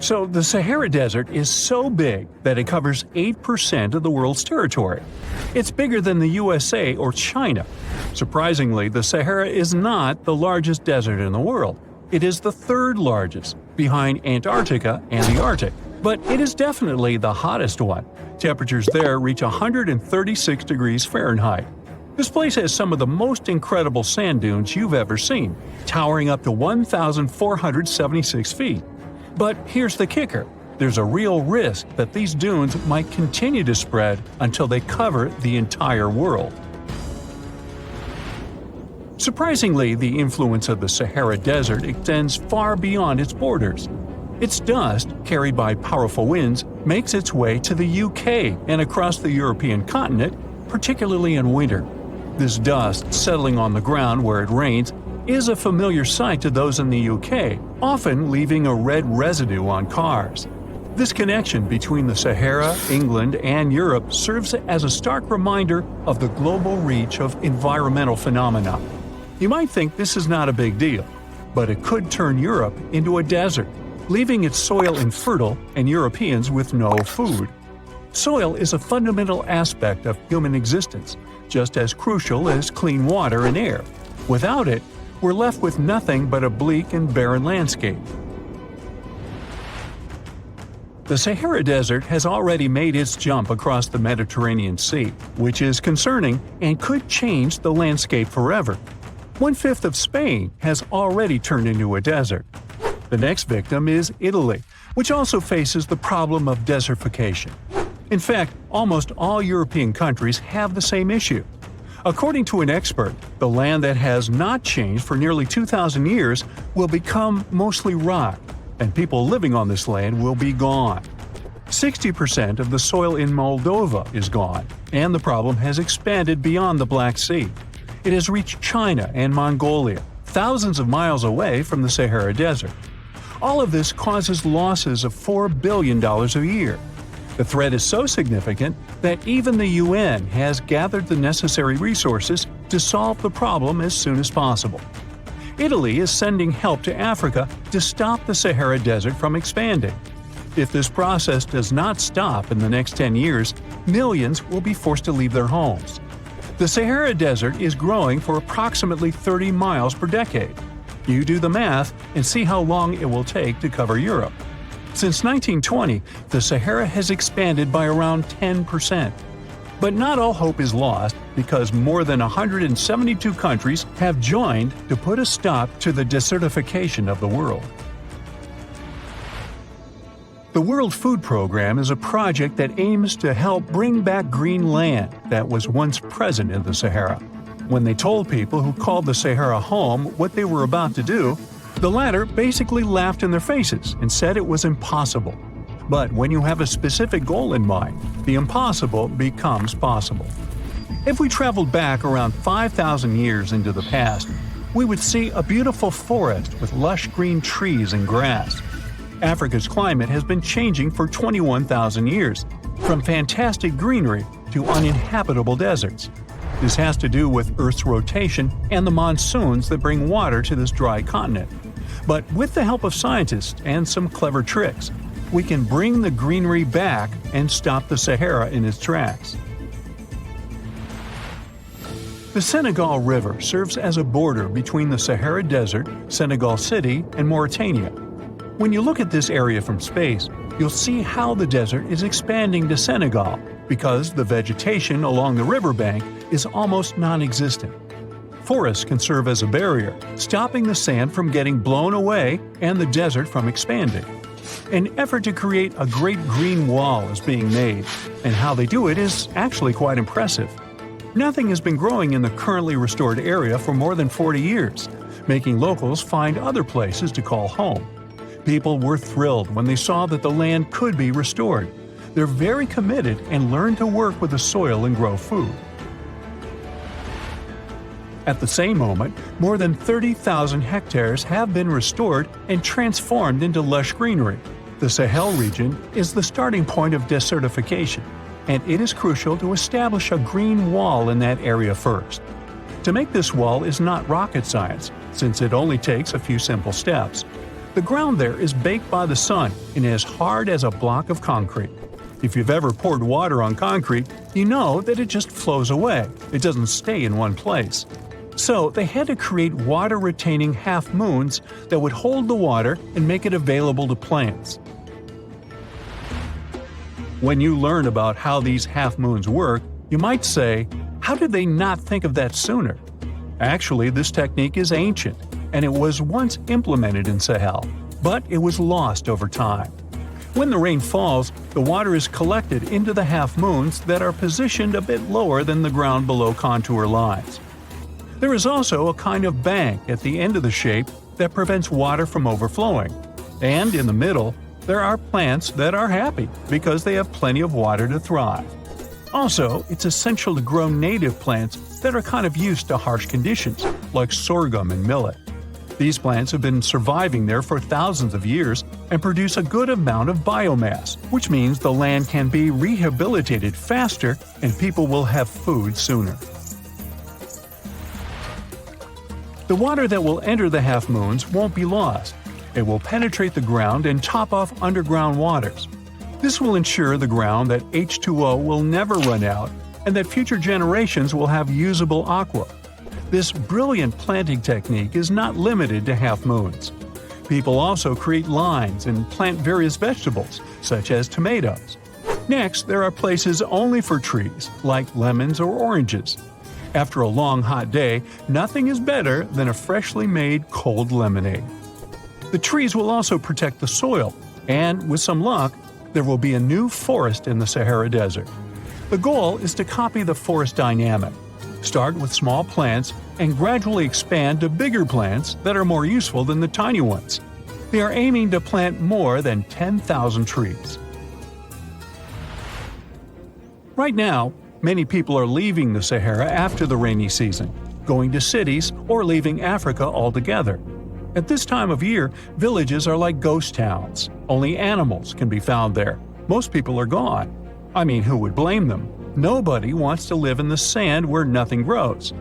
So the Sahara Desert is so big that it covers 8% of the world's territory. It's bigger than the USA or China. Surprisingly, the Sahara is not the largest desert in the world. It is the third largest, behind Antarctica and the Arctic. But it is definitely the hottest one. Temperatures there reach 136 degrees Fahrenheit. This place has some of the most incredible sand dunes you've ever seen, towering up to 1,476 feet. But here's the kicker. There's a real risk that these dunes might continue to spread until they cover the entire world. Surprisingly, the influence of the Sahara Desert extends far beyond its borders. Its dust, carried by powerful winds, makes its way to the UK and across the European continent, particularly in winter. This dust, settling on the ground where it rains, is a familiar sight to those in the UK, often leaving a red residue on cars. This connection between the Sahara, England, and Europe serves as a stark reminder of the global reach of environmental phenomena. You might think this is not a big deal, but it could turn Europe into a desert, leaving its soil infertile and Europeans with no food. Soil is a fundamental aspect of human existence, just as crucial as clean water and air. Without it, we're left with nothing but a bleak and barren landscape. The Sahara Desert has already made its jump across the Mediterranean Sea, which is concerning and could change the landscape forever. 1/5 of Spain has already turned into a desert. The next victim is Italy, which also faces the problem of desertification. In fact, almost all European countries have the same issue. According to an expert, the land that has not changed for nearly 2,000 years will become mostly rock, and people living on this land will be gone. 60% of the soil in Moldova is gone, and the problem has expanded beyond the Black Sea. It has reached China and Mongolia, thousands of miles away from the Sahara Desert. All of this causes losses of $4 billion a year. The threat is so significant that even the UN has gathered the necessary resources to solve the problem as soon as possible. Italy is sending help to Africa to stop the Sahara Desert from expanding. If this process does not stop in the next 10 years, millions will be forced to leave their homes. The Sahara Desert is growing for approximately 30 miles per decade. You do the math and see how long it will take to cover Europe. Since 1920, the Sahara has expanded by around 10%. But not all hope is lost because more than 172 countries have joined to put a stop to the desertification of the world. The World Food Program is a project that aims to help bring back green land that was once present in the Sahara. When they told people who called the Sahara home what they were about to do, the latter basically laughed in their faces and said it was impossible. But when you have a specific goal in mind, the impossible becomes possible. If we traveled back around 5,000 years into the past, we would see a beautiful forest with lush green trees and grass. Africa's climate has been changing for 21,000 years, from fantastic greenery to uninhabitable deserts. This has to do with Earth's rotation and the monsoons that bring water to this dry continent. But with the help of scientists and some clever tricks, we can bring the greenery back and stop the Sahara in its tracks. The Senegal River serves as a border between the Sahara Desert, Senegal City, and Mauritania. When you look at this area from space, you'll see how the desert is expanding to Senegal because the vegetation along the riverbank is almost non-existent. Forests can serve as a barrier, stopping the sand from getting blown away and the desert from expanding. An effort to create a great green wall is being made, and how they do it is actually quite impressive. Nothing has been growing in the currently restored area for more than 40 years, making locals find other places to call home. People were thrilled when they saw that the land could be restored. They're very committed and learn to work with the soil and grow food. At the same moment, more than 30,000 hectares have been restored and transformed into lush greenery. The Sahel region is the starting point of desertification, and it is crucial to establish a green wall in that area first. To make this wall is not rocket science, since it only takes a few simple steps. The ground there is baked by the sun and as hard as a block of concrete. If you've ever poured water on concrete, you know that it just flows away. It doesn't stay in one place. So they had to create water-retaining half-moons that would hold the water and make it available to plants. When you learn about how these half-moons work, you might say, how did they not think of that sooner? Actually, this technique is ancient, and it was once implemented in Sahel, but it was lost over time. When the rain falls, the water is collected into the half-moons that are positioned a bit lower than the ground below contour lines. There is also a kind of bank at the end of the shape that prevents water from overflowing. And in the middle, there are plants that are happy because they have plenty of water to thrive. Also, it's essential to grow native plants that are kind of used to harsh conditions, like sorghum and millet. These plants have been surviving there for thousands of years and produce a good amount of biomass, which means the land can be rehabilitated faster and people will have food sooner. The water that will enter the half-moons won't be lost. It will penetrate the ground and top off underground waters. This will ensure the ground that H2O will never run out and that future generations will have usable aqua. This brilliant planting technique is not limited to half-moons. People also create lines and plant various vegetables, such as tomatoes. Next, there are places only for trees, like lemons or oranges. After a long hot day, nothing is better than a freshly made cold lemonade. The trees will also protect the soil, and with some luck, there will be a new forest in the Sahara Desert. The goal is to copy the forest dynamic. Start with small plants and gradually expand to bigger plants that are more useful than the tiny ones. They are aiming to plant more than 10,000 trees. Right now, many people are leaving the Sahara after the rainy season, going to cities or leaving Africa altogether. At this time of year, villages are like ghost towns. Only animals can be found there. Most people are gone. I mean, who would blame them? Nobody wants to live in the sand where nothing grows.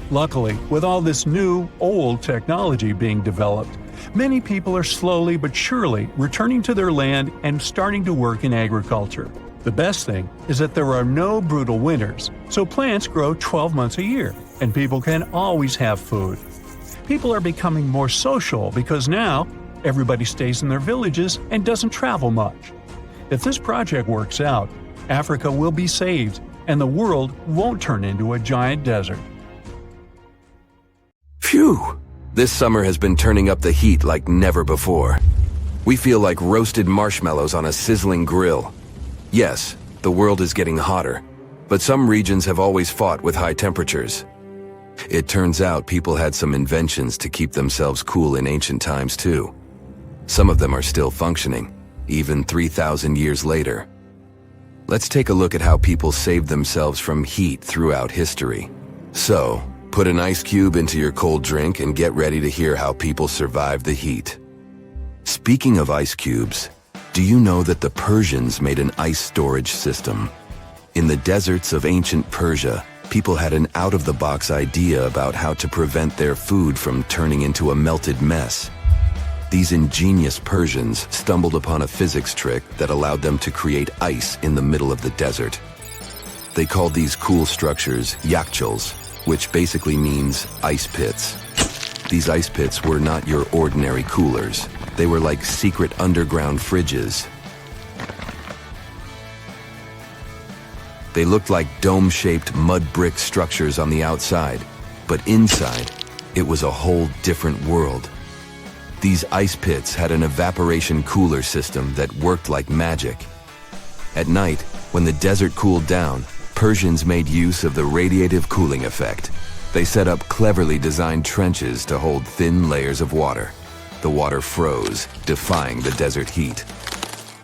Luckily, with all this new, old technology being developed, many people are slowly but surely returning to their land and starting to work in agriculture. The best thing is that there are no brutal winters, so plants grow 12 months a year, and people can always have food. People are becoming more social because now everybody stays in their villages and doesn't travel much. If this project works out, Africa will be saved, and the world won't turn into a giant desert. Phew! This summer has been turning up the heat like never before. We feel like roasted marshmallows on a sizzling grill. Yes, the world is getting hotter, but some regions have always fought with high temperatures. It turns out people had some inventions to keep themselves cool in ancient times too. Some of them are still functioning, even 3,000 years later. Let's take a look at how people saved themselves from heat throughout history. So, put an ice cube into your cold drink and get ready to hear how people survived the heat. Speaking of ice cubes, do you know that the Persians made an ice storage system? In the deserts of ancient Persia, people had an out-of-the-box idea about how to prevent their food from turning into a melted mess. These ingenious Persians stumbled upon a physics trick that allowed them to create ice in the middle of the desert. They called these cool structures yakhchuls, which basically means ice pits. These ice pits were not your ordinary coolers. They were like secret underground fridges. They looked like dome-shaped mud brick structures on the outside, but inside, it was a whole different world. These ice pits had an evaporation cooler system that worked like magic. At night, when the desert cooled down, Persians made use of the radiative cooling effect. They set up cleverly designed trenches to hold thin layers of water. The water froze, defying the desert heat.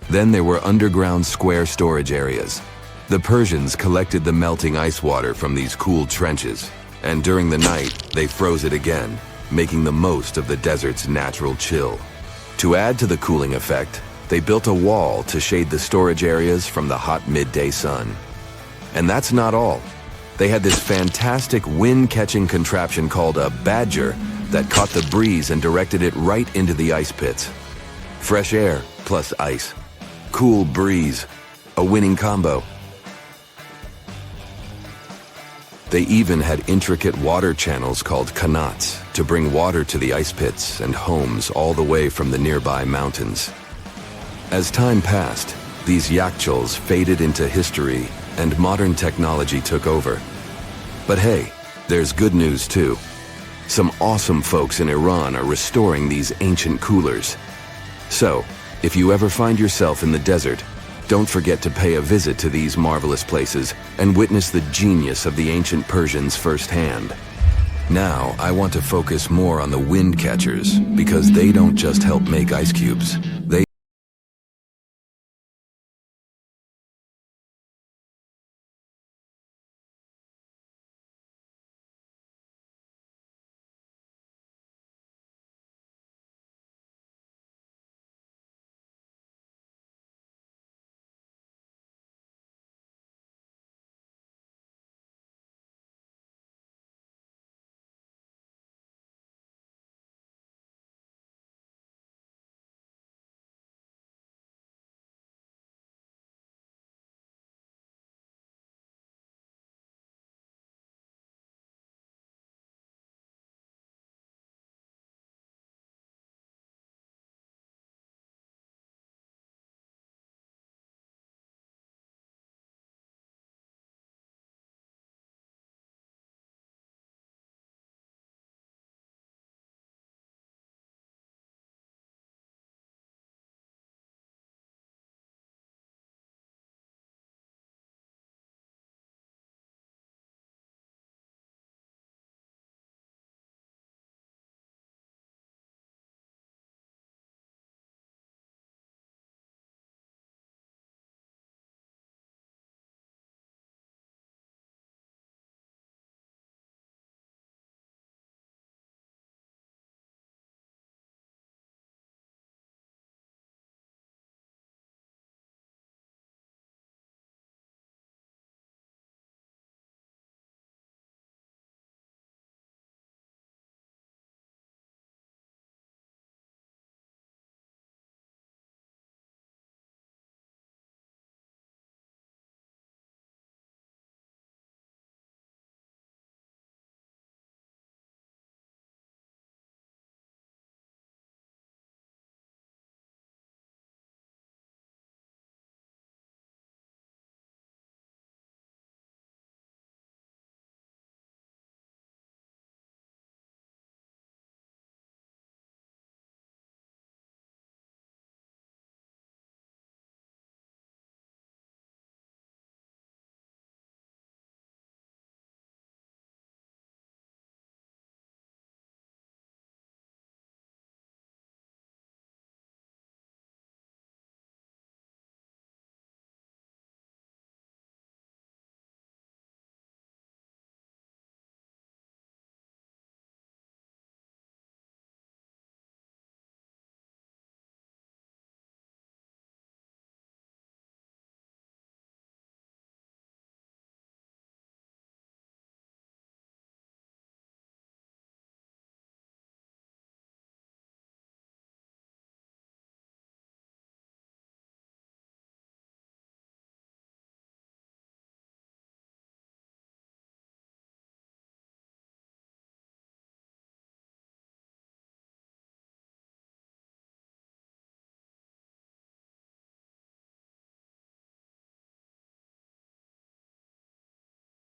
Then there were underground square storage areas. The Persians collected the melting ice water from these cooled trenches, and during the night, they froze it again, making the most of the desert's natural chill. To add to the cooling effect, they built a wall to shade the storage areas from the hot midday sun. And that's not all. They had this fantastic wind-catching contraption called a badger that caught the breeze and directed it right into the ice pits. Fresh air plus ice. Cool breeze. A winning combo. They even had intricate water channels called qanats to bring water to the ice pits and homes all the way from the nearby mountains. As time passed, these yakhchuls faded into history and modern technology took over. But hey, there's good news too. Some awesome folks in Iran are restoring these ancient coolers. So, if you ever find yourself in the desert, don't forget to pay a visit to these marvelous places and witness the genius of the ancient Persians firsthand. Now, I want to focus more on the wind catchers because they don't just help make ice cubes.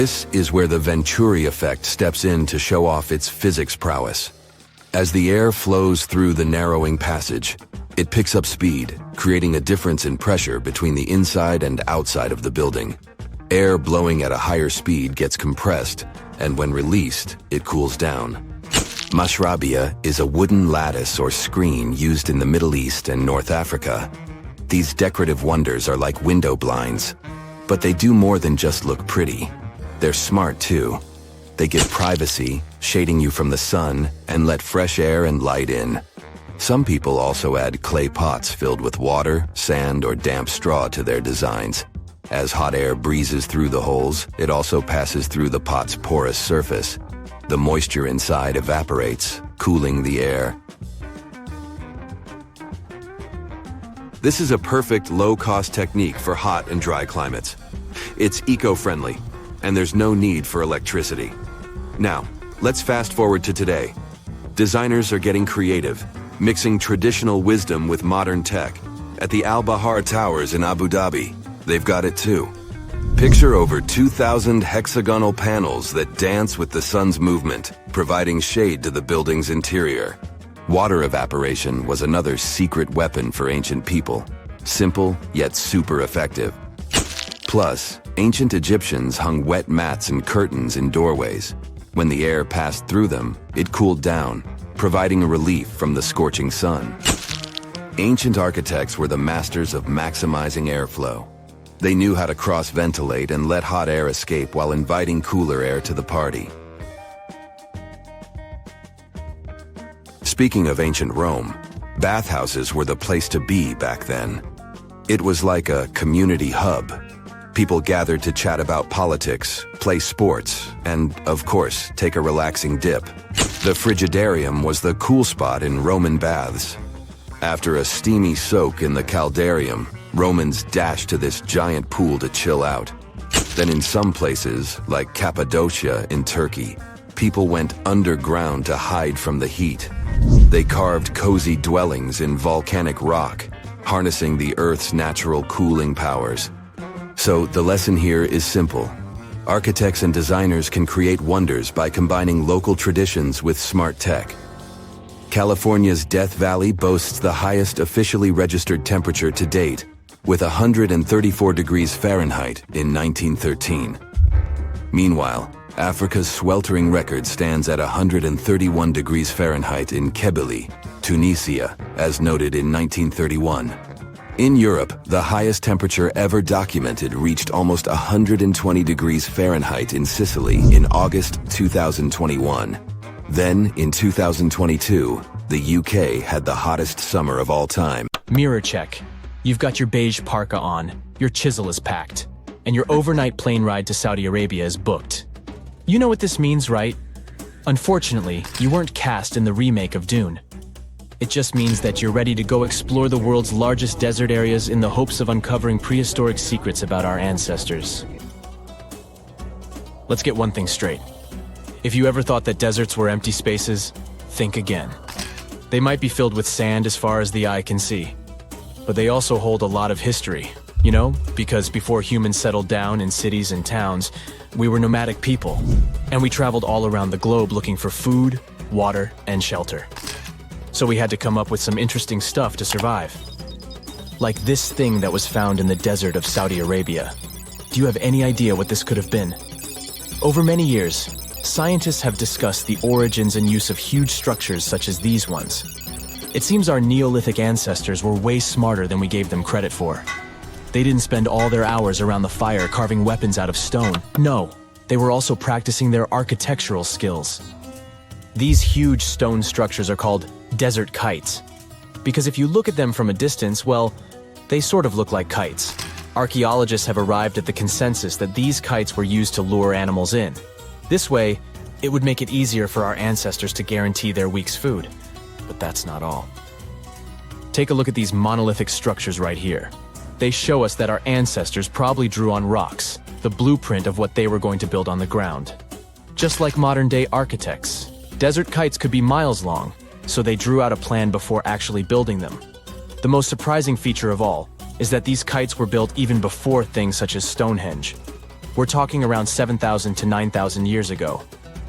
This is where the Venturi effect steps in to show off its physics prowess. As the air flows through the narrowing passage, it picks up speed, creating a difference in pressure between the inside and outside of the building. Air blowing at a higher speed gets compressed, and when released, it cools down. Mashrabia is a wooden lattice or screen used in the Middle East and North Africa. These decorative wonders are like window blinds, but they do more than just look pretty. They're smart too. They give privacy, shading you from the sun, and let fresh air and light in. Some people also add clay pots filled with water, sand, or damp straw to their designs. As hot air breezes through the holes, it also passes through the pot's porous surface. The moisture inside evaporates, cooling the air. This is a perfect low-cost technique for hot and dry climates. It's eco-friendly, and there's no need for electricity. Now, let's fast forward to today. Designers are getting creative, mixing traditional wisdom with modern tech. At the Al Bahar Towers in Abu Dhabi, they've got it too. Picture over 2,000 hexagonal panels that dance with the sun's movement, providing shade to the building's interior. Water evaporation was another secret weapon for ancient people. Simple, yet super effective. Plus, ancient Egyptians hung wet mats and curtains in doorways. When the air passed through them, it cooled down, providing a relief from the scorching sun. Ancient architects were the masters of maximizing airflow. They knew how to cross-ventilate and let hot air escape while inviting cooler air to the party. Speaking of ancient Rome, bathhouses were the place to be back then. It was like a community hub. People gathered to chat about politics, play sports, and, of course, take a relaxing dip. The frigidarium was the cool spot in Roman baths. After a steamy soak in the caldarium, Romans dashed to this giant pool to chill out. Then in some places, like Cappadocia in Turkey, people went underground to hide from the heat. They carved cozy dwellings in volcanic rock, harnessing the Earth's natural cooling powers. So the lesson here is simple. Architects and designers can create wonders by combining local traditions with smart tech. California's Death Valley boasts the highest officially registered temperature to date, with 134 degrees Fahrenheit in 1913. Meanwhile, Africa's sweltering record stands at 131 degrees Fahrenheit in Kebili, Tunisia, as noted in 1931. In Europe, the highest temperature ever documented reached almost 120 degrees Fahrenheit in Sicily in August 2021. Then, in 2022, the UK had the hottest summer of all time. Mirror check. You've got your beige parka on, your chisel is packed, and your overnight plane ride to Saudi Arabia is booked. You know what this means, right? Unfortunately, you weren't cast in the remake of Dune. It just means that you're ready to go explore the world's largest desert areas in the hopes of uncovering prehistoric secrets about our ancestors. Let's get one thing straight. If you ever thought that deserts were empty spaces, think again. They might be filled with sand as far as the eye can see, but they also hold a lot of history, you know, because before humans settled down in cities and towns, we were nomadic people, and we traveled all around the globe looking for food, water, and shelter. So we had to come up with some interesting stuff to survive. Like this thing that was found in the desert of Saudi Arabia. Do you have any idea what this could have been? Over many years, scientists have discussed the origins and use of huge structures such as these ones. It seems our Neolithic ancestors were way smarter than we gave them credit for. They didn't spend all their hours around the fire carving weapons out of stone. No, they were also practicing their architectural skills. These huge stone structures are called desert kites, because if you look at them from a distance, well, they sort of look like kites. Archaeologists have arrived at the consensus that these kites were used to lure animals in. This way, it would make it easier for our ancestors to guarantee their week's food. But that's not all. Take a look at these monolithic structures right here. They show us that our ancestors probably drew on rocks, the blueprint of what they were going to build on the ground. Just like modern-day architects, desert kites could be miles long, so they drew out a plan before actually building them. The most surprising feature of all is that these kites were built even before things such as Stonehenge. We're talking around 7,000 to 9,000 years ago.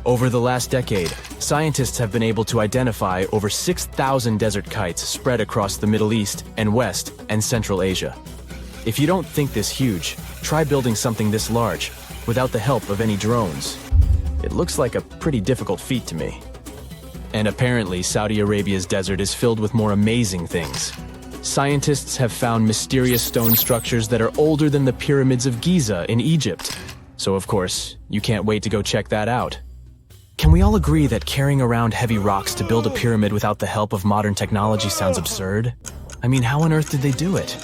Over the last decade, scientists have been able to identify over 6,000 desert kites spread across the Middle East and West and Central Asia. If you don't think this huge, try building something this large without the help of any drones. It looks like a pretty difficult feat to me. And apparently, Saudi Arabia's desert is filled with more amazing things. Scientists have found mysterious stone structures that are older than the pyramids of Giza in Egypt. So of course, you can't wait to go check that out. Can we all agree that carrying around heavy rocks to build a pyramid without the help of modern technology sounds absurd? I mean, how on earth did they do it?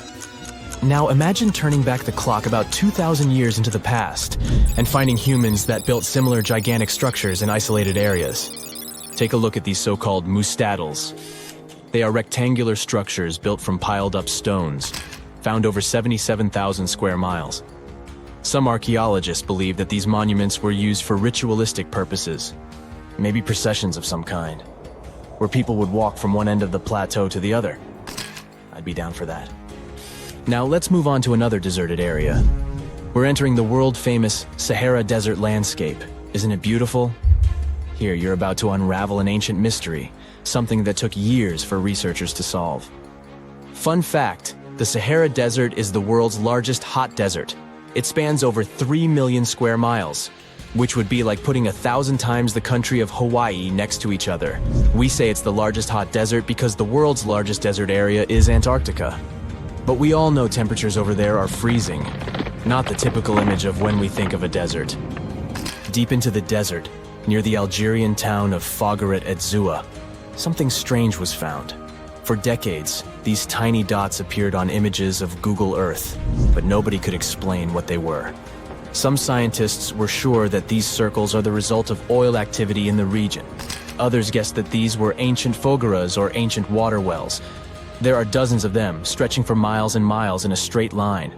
Now imagine turning back the clock about 2,000 years into the past and finding humans that built similar gigantic structures in isolated areas. Take a look at these so-called mustadels. They are rectangular structures built from piled-up stones, found over 77,000 square miles. Some archaeologists believe that these monuments were used for ritualistic purposes, maybe processions of some kind, where people would walk from one end of the plateau to the other. I'd be down for that. Now let's move on to another deserted area. We're entering the world-famous Sahara desert landscape. Isn't it beautiful? Here, you're about to unravel an ancient mystery, something that took years for researchers to solve. Fun fact, the Sahara Desert is the world's largest hot desert. It spans over 3 million square miles, which would be like putting 1,000 times the country of Hawaii next to each other. We say it's the largest hot desert because the world's largest desert area is Antarctica. But we all know temperatures over there are freezing, not the typical image of when we think of a desert. Deep into the desert, near the Algerian town of Fougeret et Zoua, something strange was found. For decades, these tiny dots appeared on images of Google Earth, but nobody could explain what they were. Some scientists were sure that these circles are the result of oil activity in the region. Others guessed that these were ancient fogeras or ancient water wells. There are dozens of them, stretching for miles and miles in a straight line.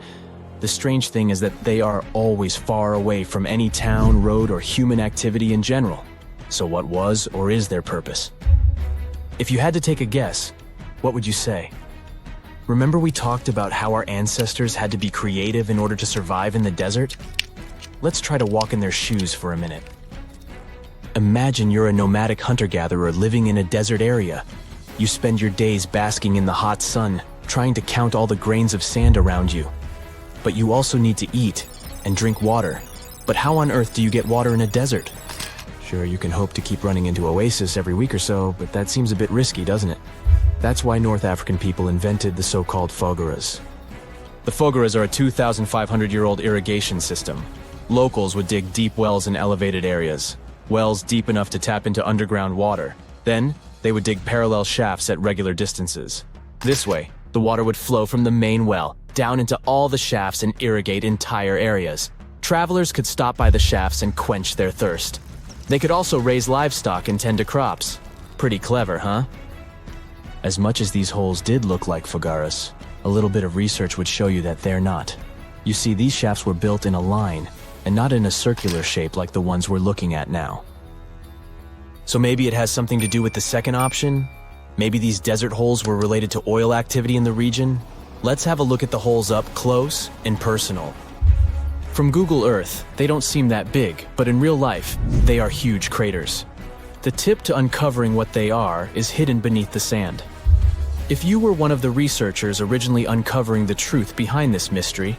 The strange thing is that they are always far away from any town, road, or human activity in general. So what was or is their purpose? If you had to take a guess, what would you say? Remember we talked about how our ancestors had to be creative in order to survive in the desert? Let's try to walk in their shoes for a minute. Imagine you're a nomadic hunter-gatherer living in a desert area. You spend your days basking in the hot sun, trying to count all the grains of sand around you. But you also need to eat and drink water. But how on earth do you get water in a desert? Sure, you can hope to keep running into oasis every week or so, but that seems a bit risky, doesn't it? That's why North African people invented the so-called fogeras. The fogeras are a 2,500-year-old irrigation system. Locals would dig deep wells in elevated areas, wells deep enough to tap into underground water. Then, they would dig parallel shafts at regular distances. This way, the water would flow from the main well down into all the shafts and irrigate entire areas. Travelers could stop by the shafts and quench their thirst. They could also raise livestock and tend to crops. Pretty clever, huh? As much as these holes did look like fogaras, a little bit of research would show you that they're not. You see, these shafts were built in a line, and not in a circular shape like the ones we're looking at now. So maybe it has something to do with the second option? Maybe these desert holes were related to oil activity in the region? Let's have a look at the holes up close and personal. From Google Earth, they don't seem that big, but in real life, they are huge craters. The tip to uncovering what they are is hidden beneath the sand. If you were one of the researchers originally uncovering the truth behind this mystery,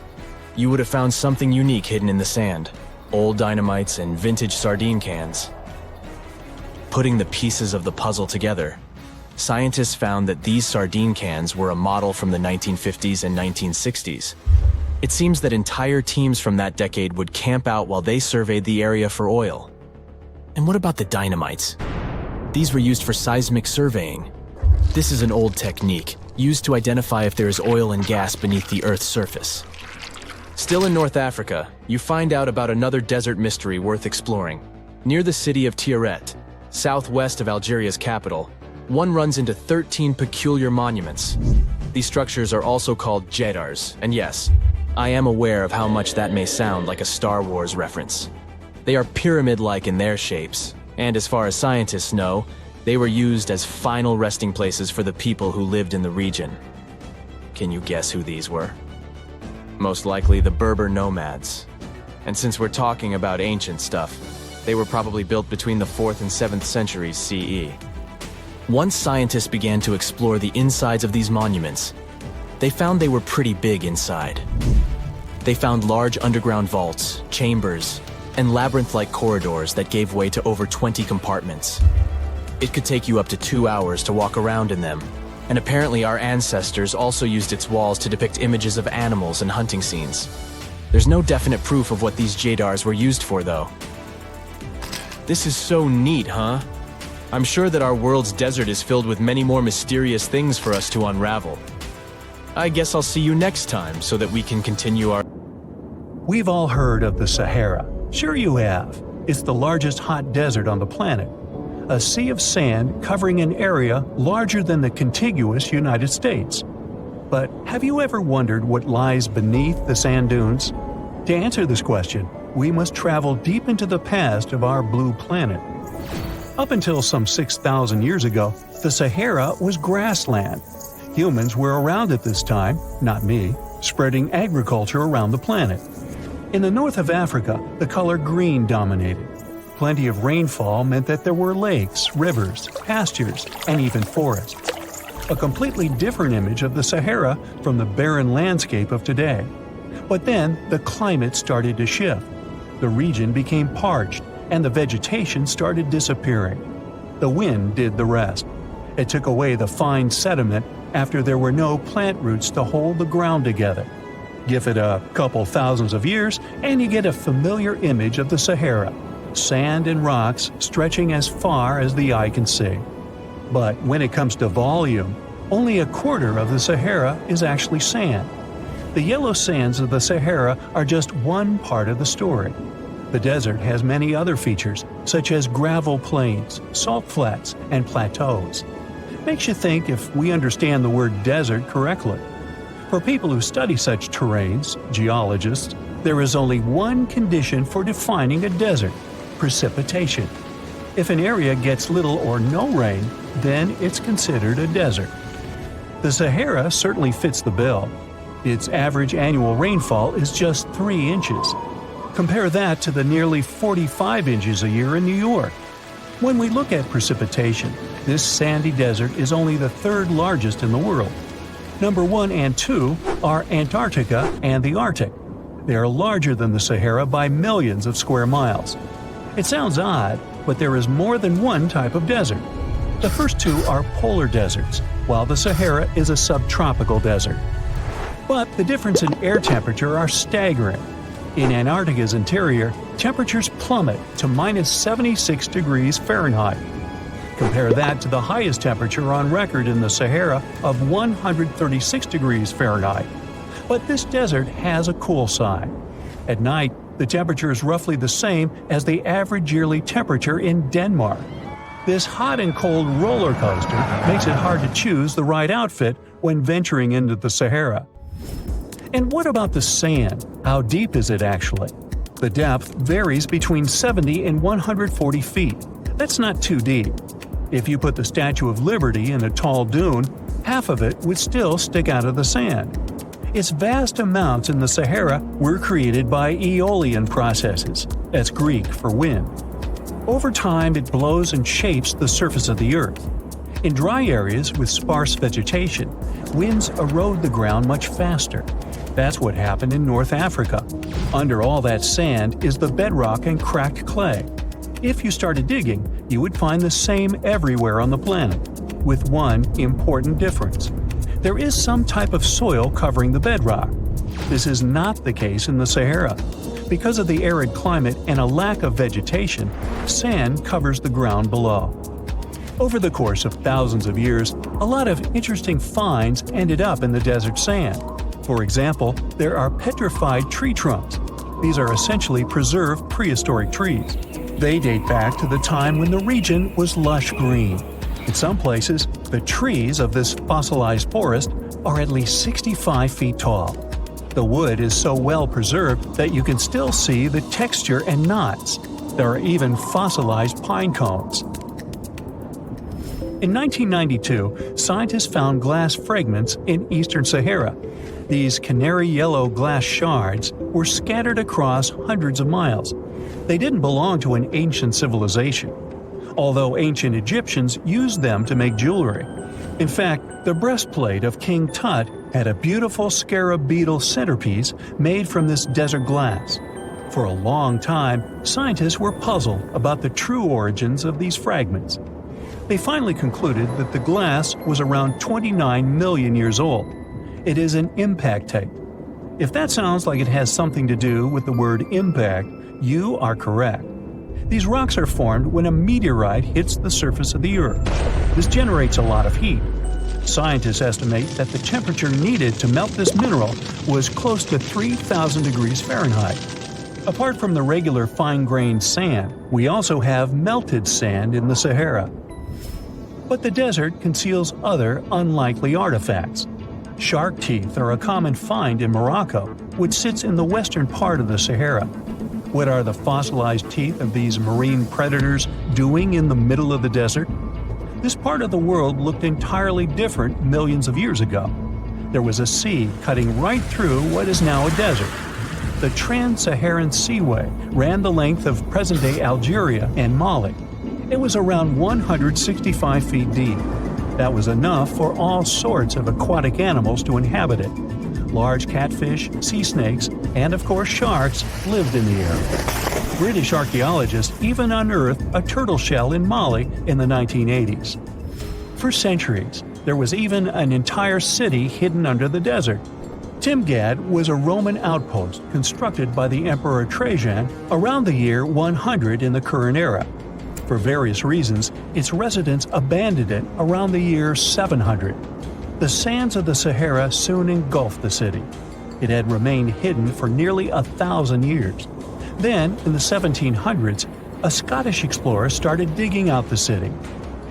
you would have found something unique hidden in the sand. Old dynamites and vintage sardine cans. Putting the pieces of the puzzle together, scientists found that these sardine cans were a model from the 1950s and 1960s. It seems that entire teams from that decade would camp out while they surveyed the area for oil. And what about the dynamites? These were used for seismic surveying. This is an old technique, used to identify if there is oil and gas beneath the Earth's surface. Still in North Africa, you find out about another desert mystery worth exploring. Near the city of Meteorites, southwest of Algeria's capital, one runs into 13 peculiar monuments. These structures are also called jadars, and yes, I am aware of how much that may sound like a Star Wars reference. They are pyramid-like in their shapes, and as far as scientists know, they were used as final resting places for the people who lived in the region. Can you guess who these were? Most likely the Berber nomads. And since we're talking about ancient stuff, they were probably built between the 4th and 7th centuries CE. Once scientists began to explore the insides of these monuments, they found they were pretty big inside. They found large underground vaults, chambers, and labyrinth-like corridors that gave way to over 20 compartments. It could take you up to 2 hours to walk around in them, and apparently our ancestors also used its walls to depict images of animals and hunting scenes. There's no definite proof of what these jadars were used for, though. This is so neat, huh? I'm sure that our world's desert is filled with many more mysterious things for us to unravel. I guess I'll see you next time so that we can continue our... We've all heard of the Sahara. Sure you have. It's the largest hot desert on the planet. A sea of sand covering an area larger than the contiguous United States. But have you ever wondered what lies beneath the sand dunes? To answer this question, we must travel deep into the past of our blue planet. Up until some 6,000 years ago, the Sahara was grassland. Humans were around at this time, not me, spreading agriculture around the planet. In the north of Africa, the color green dominated. Plenty of rainfall meant that there were lakes, rivers, pastures, and even forests. A completely different image of the Sahara from the barren landscape of today. But then the climate started to shift. The region became parched, and the vegetation started disappearing. The wind did the rest. It took away the fine sediment after there were no plant roots to hold the ground together. Give it a couple thousands of years, and you get a familiar image of the Sahara. Sand and rocks stretching as far as the eye can see. But when it comes to volume, only a quarter of the Sahara is actually sand. The yellow sands of the Sahara are just one part of the story. The desert has many other features, such as gravel plains, salt flats, and plateaus. Makes you think if we understand the word desert correctly. For people who study such terrains, geologists, there is only one condition for defining a desert: precipitation. If an area gets little or no rain, then it's considered a desert. The Sahara certainly fits the bill. Its average annual rainfall is just 3 inches. Compare that to the nearly 45 inches a year in New York. When we look at precipitation, this sandy desert is only the third largest in the world. Number 1 and 2 are Antarctica and the Arctic. They are larger than the Sahara by millions of square miles. It sounds odd, but there is more than one type of desert. The first two are polar deserts, while the Sahara is a subtropical desert. But the difference in air temperature are staggering. In Antarctica's interior, temperatures plummet to minus 76 degrees Fahrenheit. Compare that to the highest temperature on record in the Sahara of 136 degrees Fahrenheit. But this desert has a cool side. At night, the temperature is roughly the same as the average yearly temperature in Denmark. This hot and cold roller coaster makes it hard to choose the right outfit when venturing into the Sahara. And what about the sand? How deep is it actually? The depth varies between 70 and 140 feet. That's not too deep. If you put the Statue of Liberty in a tall dune, half of it would still stick out of the sand. Its vast amounts in the Sahara were created by aeolian processes. That's Greek for wind. Over time, it blows and shapes the surface of the earth. In dry areas with sparse vegetation, winds erode the ground much faster. That's what happened in North Africa. Under all that sand is the bedrock and cracked clay. If you started digging, you would find the same everywhere on the planet, with one important difference. There is some type of soil covering the bedrock. This is not the case in the Sahara. Because of the arid climate and a lack of vegetation, sand covers the ground below. Over the course of thousands of years, a lot of interesting finds ended up in the desert sand. For example, there are petrified tree trunks. These are essentially preserved prehistoric trees. They date back to the time when the region was lush green. In some places, the trees of this fossilized forest are at least 65 feet tall. The wood is so well preserved that you can still see the texture and knots. There are even fossilized pine cones. In 1992, scientists found glass fragments in eastern Sahara. These canary yellow glass shards were scattered across hundreds of miles. They didn't belong to an ancient civilization, although ancient Egyptians used them to make jewelry. In fact, the breastplate of King Tut had a beautiful scarab beetle centerpiece made from this desert glass. For a long time, scientists were puzzled about the true origins of these fragments. They finally concluded that the glass was around 29 million years old. It is an impact tape. If that sounds like it has something to do with the word impact, you are correct. These rocks are formed when a meteorite hits the surface of the Earth. This generates a lot of heat. Scientists estimate that the temperature needed to melt this mineral was close to 3,000 degrees Fahrenheit. Apart from the regular fine-grained sand, we also have melted sand in the Sahara. But the desert conceals other unlikely artifacts. Shark teeth are a common find in Morocco, which sits in the western part of the Sahara. What are the fossilized teeth of these marine predators doing in the middle of the desert? This part of the world looked entirely different millions of years ago. There was a sea cutting right through what is now a desert. The Trans-Saharan Seaway ran the length of present-day Algeria and Mali. It was around 165 feet deep. That was enough for all sorts of aquatic animals to inhabit it. Large catfish, sea snakes, and of course sharks lived in the area. British archaeologists even unearthed a turtle shell in Mali in the 1980s. For centuries, there was even an entire city hidden under the desert. Timgad was a Roman outpost constructed by the Emperor Trajan around the year 100 in the current era. For various reasons, its residents abandoned it around the year 700. The sands of the Sahara soon engulfed the city. It had remained hidden for nearly 1,000 years. Then, in the 1700s, a Scottish explorer started digging out the city.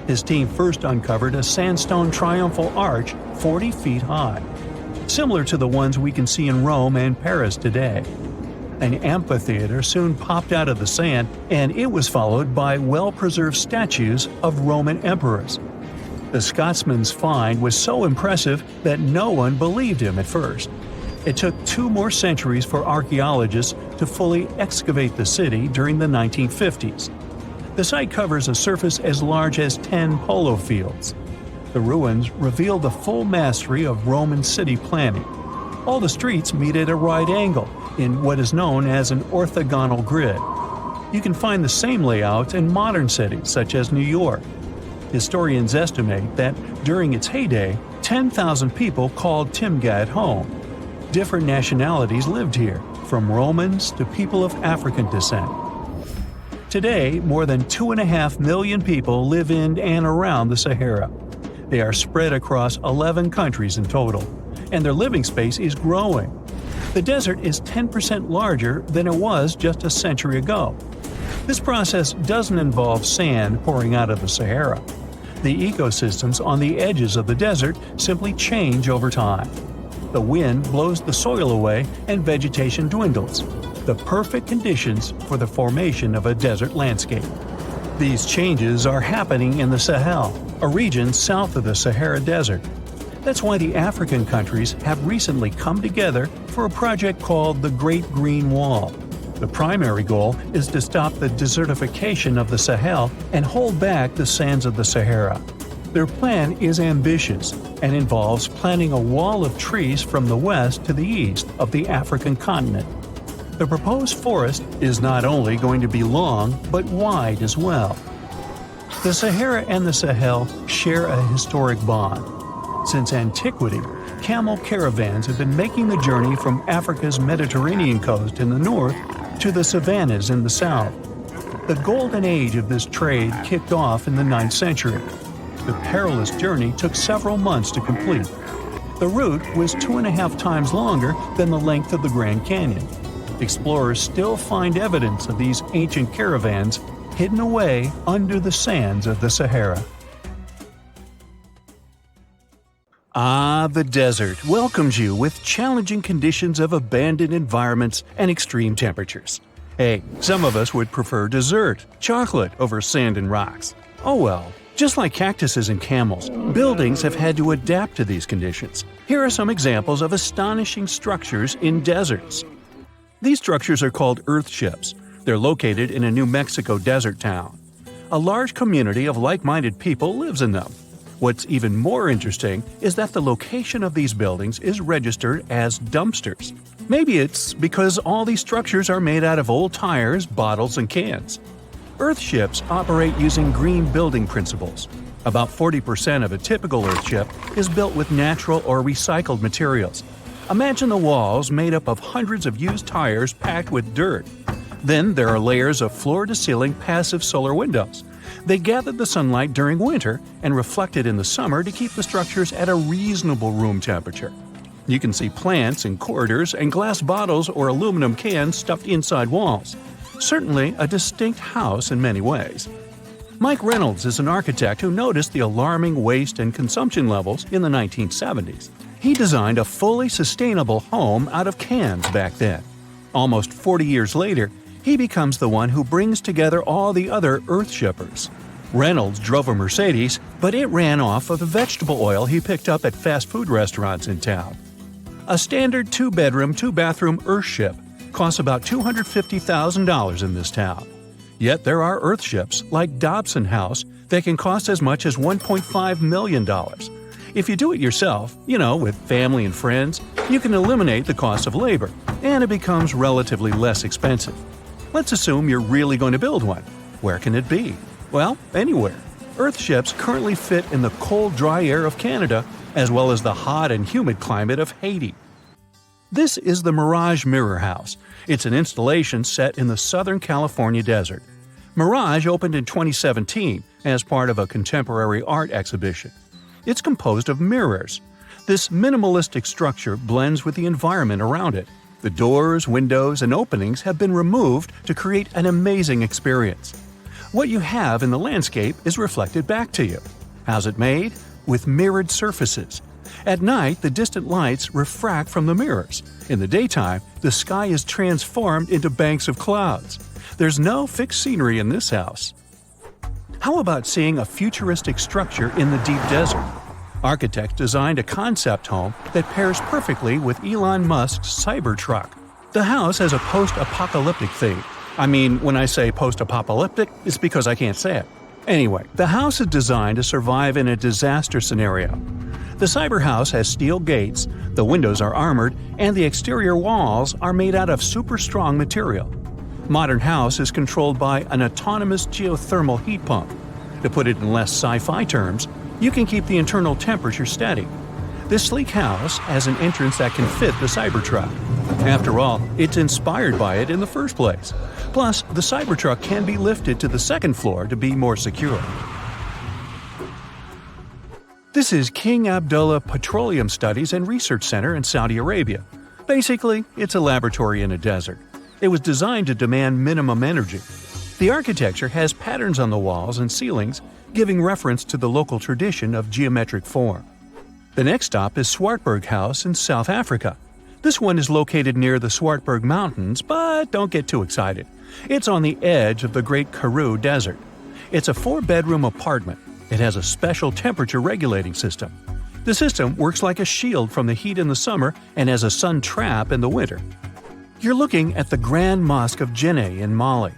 His team first uncovered a sandstone triumphal arch 40 feet high, similar to the ones we can see in Rome and Paris today. An amphitheater soon popped out of the sand, and it was followed by well-preserved statues of Roman emperors. The Scotsman's find was so impressive that no one believed him at first. It took 2 more centuries for archaeologists to fully excavate the city during the 1950s. The site covers a surface as large as 10 polo fields. The ruins reveal the full mastery of Roman city planning. All the streets meet at a right angle in what is known as an orthogonal grid. You can find the same layout in modern cities such as New York. Historians estimate that during its heyday, 10,000 people called Timgad home. Different nationalities lived here, from Romans to people of African descent. Today, more than 2.5 million people live in and around the Sahara. They are spread across 11 countries in total, and their living space is growing. The desert is 10% larger than it was just a century ago. This process doesn't involve sand pouring out of the Sahara. The ecosystems on the edges of the desert simply change over time. The wind blows the soil away and vegetation dwindles. The perfect conditions for the formation of a desert landscape. These changes are happening in the Sahel, a region south of the Sahara Desert. That's why the African countries have recently come together for a project called the Great Green Wall. The primary goal is to stop the desertification of the Sahel and hold back the sands of the Sahara. Their plan is ambitious and involves planting a wall of trees from the west to the east of the African continent. The proposed forest is not only going to be long, but wide as well. The Sahara and the Sahel share a historic bond. Since antiquity, camel caravans have been making the journey from Africa's Mediterranean coast in the north to the savannas in the south. The golden age of this trade kicked off in the 9th century. The perilous journey took several months to complete. The route was 2.5 times longer than the length of the Grand Canyon. Explorers still find evidence of these ancient caravans hidden away under the sands of the Sahara. The desert welcomes you with challenging conditions of abandoned environments and extreme temperatures. Hey, some of us would prefer dessert, chocolate over sand and rocks. Oh well. Just like cactuses and camels, buildings have had to adapt to these conditions. Here are some examples of astonishing structures in deserts. These structures are called earthships. They're located in a New Mexico desert town. A large community of like-minded people lives in them. What's even more interesting is that the location of these buildings is registered as dumpsters. Maybe it's because all these structures are made out of old tires, bottles, and cans. Earthships operate using green building principles. About 40% of a typical earthship is built with natural or recycled materials. Imagine the walls made up of hundreds of used tires packed with dirt. Then there are layers of floor-to-ceiling passive solar windows. They gathered the sunlight during winter and reflected in the summer to keep the structures at a reasonable room temperature. You can see plants in corridors and glass bottles or aluminum cans stuffed inside walls. Certainly a distinct house in many ways. Mike Reynolds is an architect who noticed the alarming waste and consumption levels in the 1970s. He designed a fully sustainable home out of cans back then. Almost 40 years later, he becomes the one who brings together all the other Earth shippers. Reynolds drove a Mercedes, but it ran off of the vegetable oil he picked up at fast food restaurants in town. A standard 2-bedroom, 2-bathroom Earthship costs about $250,000 in this town. Yet there are Earthships like Dobson House that can cost as much as $1.5 million. If you do it yourself, with family and friends, you can eliminate the cost of labor, and it becomes relatively less expensive. Let's assume you're really going to build one. Where can it be? Well, anywhere. Earthships currently fit in the cold, dry air of Canada, as well as the hot and humid climate of Haiti. This is the Mirage Mirror House. It's an installation set in the Southern California desert. Mirage opened in 2017 as part of a contemporary art exhibition. It's composed of mirrors. This minimalistic structure blends with the environment around it. The doors, windows, and openings have been removed to create an amazing experience. What you have in the landscape is reflected back to you. How's it made? With mirrored surfaces. At night, the distant lights refract from the mirrors. In the daytime, the sky is transformed into banks of clouds. There's no fixed scenery in this house. How about seeing a futuristic structure in the deep desert? Architects designed a concept home that pairs perfectly with Elon Musk's Cybertruck. The house has a post-apocalyptic theme. I mean, when I say post-apocalyptic, it's because I can't say it. Anyway, the house is designed to survive in a disaster scenario. The cyber house has steel gates, the windows are armored, and the exterior walls are made out of super strong material. Modern house is controlled by an autonomous geothermal heat pump. To put it in less sci-fi terms, you can keep the internal temperature steady. This sleek house has an entrance that can fit the Cybertruck. After all, it's inspired by it in the first place. Plus, the Cybertruck can be lifted to the second floor to be more secure. This is King Abdullah Petroleum Studies and Research Center in Saudi Arabia. Basically, it's a laboratory in a desert. It was designed to demand minimum energy. The architecture has patterns on the walls and ceilings, giving reference to the local tradition of geometric form. The next stop is Swartberg House in South Africa. This one is located near the Swartberg Mountains, but don't get too excited. It's on the edge of the Great Karoo Desert. It's a 4-bedroom apartment. It has a special temperature regulating system. The system works like a shield from the heat in the summer and as a sun trap in the winter. You're looking at the Grand Mosque of Djenné in Mali.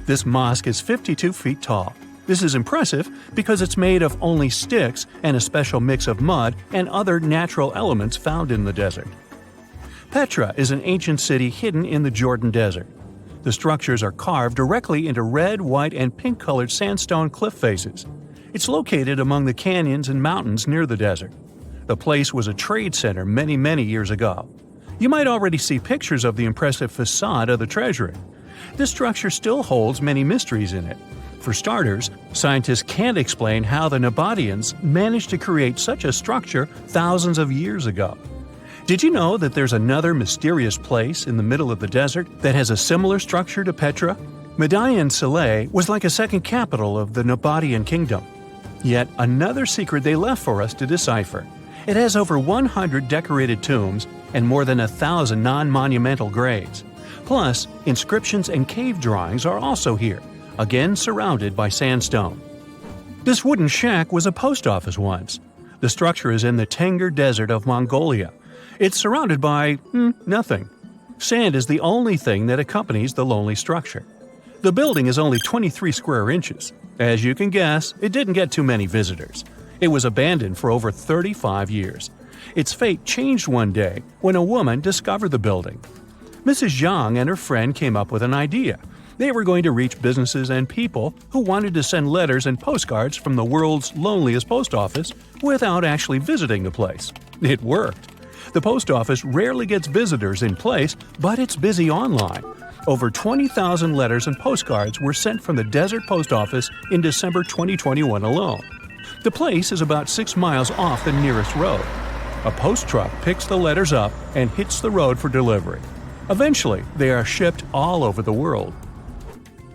This mosque is 52 feet tall. This is impressive because it's made of only sticks and a special mix of mud and other natural elements found in the desert. Petra is an ancient city hidden in the Jordan Desert. The structures are carved directly into red, white, and pink-colored sandstone cliff faces. It's located among the canyons and mountains near the desert. The place was a trade center many years ago. You might already see pictures of the impressive facade of the treasury. This structure still holds many mysteries in it. For starters, scientists can't explain how the Nabateans managed to create such a structure thousands of years ago. Did you know that there's another mysterious place in the middle of the desert that has a similar structure to Petra? Median Saleh was like a second capital of the Nabatean kingdom. Yet another secret they left for us to decipher. It has over 100 decorated tombs and more than 1,000 non-monumental graves. Plus, inscriptions and cave drawings are also here, again surrounded by sandstone. This wooden shack was a post office once. The structure is in the Tengger Desert of Mongolia. It's surrounded by nothing. Sand is the only thing that accompanies the lonely structure. The building is only 23 square inches. As you can guess, it didn't get too many visitors. It was abandoned for over 35 years. Its fate changed one day when a woman discovered the building. Mrs. Zhang and her friend came up with an idea. They were going to reach businesses and people who wanted to send letters and postcards from the world's loneliest post office without actually visiting the place. It worked. The post office rarely gets visitors in place, but it's busy online. Over 20,000 letters and postcards were sent from the desert post office in December 2021 alone. The place is about 6 miles off the nearest road. A post truck picks the letters up and hits the road for delivery. Eventually, they are shipped all over the world.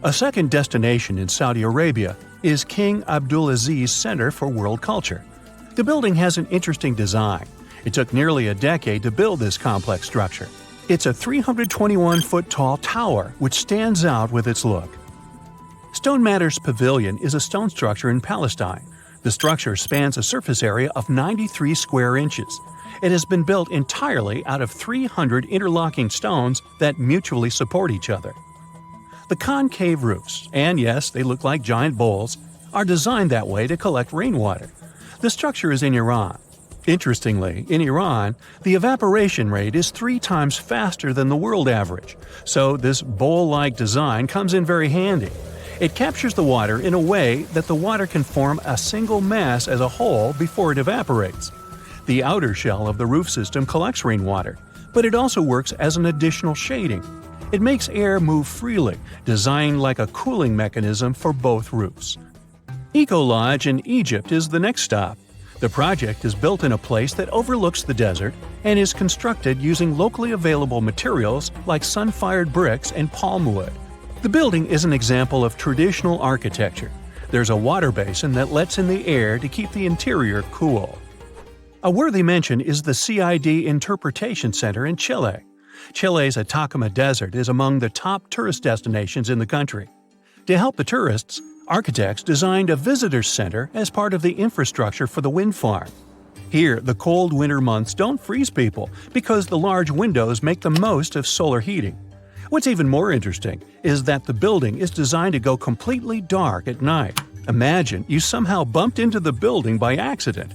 A second destination in Saudi Arabia is King Abdulaziz Center for World Culture. The building has an interesting design. It took nearly a decade to build this complex structure. It's a 321-foot-tall tower which stands out with its look. Stone Matters Pavilion is a stone structure in Palestine. The structure spans a surface area of 93 square inches. It has been built entirely out of 300 interlocking stones that mutually support each other. The concave roofs, and yes, they look like giant bowls, are designed that way to collect rainwater. The structure is in Iran. Interestingly, in Iran, the evaporation rate is 3 times faster than the world average, so this bowl-like design comes in very handy. It captures the water in a way that the water can form a single mass as a whole before it evaporates. The outer shell of the roof system collects rainwater, but it also works as an additional shading. It makes air move freely, designed like a cooling mechanism for both roofs. Eco Lodge in Egypt is the next stop. The project is built in a place that overlooks the desert and is constructed using locally available materials like sun-fired bricks and palm wood. The building is an example of traditional architecture. There's a water basin that lets in the air to keep the interior cool. A worthy mention is the CID Interpretation Center in Chile. Chile's Atacama Desert is among the top tourist destinations in the country. To help the tourists, architects designed a visitor center as part of the infrastructure for the wind farm. Here, the cold winter months don't freeze people because the large windows make the most of solar heating. What's even more interesting is that the building is designed to go completely dark at night. Imagine you somehow bumped into the building by accident.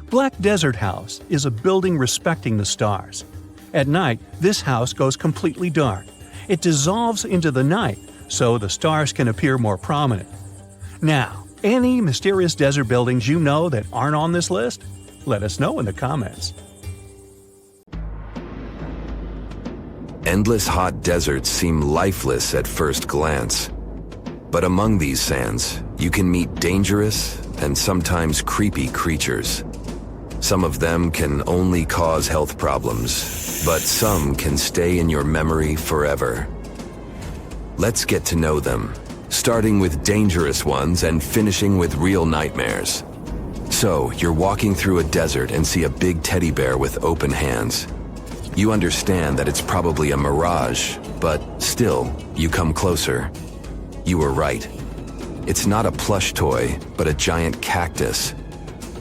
Black Desert House is a building respecting the stars. At night, this house goes completely dark. It dissolves into the night, so the stars can appear more prominent. Now, any mysterious desert buildings you know that aren't on this list? Let us know in the comments. Endless hot deserts seem lifeless at first glance. But among these sands, you can meet dangerous and sometimes creepy creatures. Some of them can only cause health problems, but some can stay in your memory forever. Let's get to know them, starting with dangerous ones and finishing with real nightmares. So, you're walking through a desert and see a big teddy bear with open hands. You understand that it's probably a mirage, but still, you come closer. You were right. It's not a plush toy, but a giant cactus.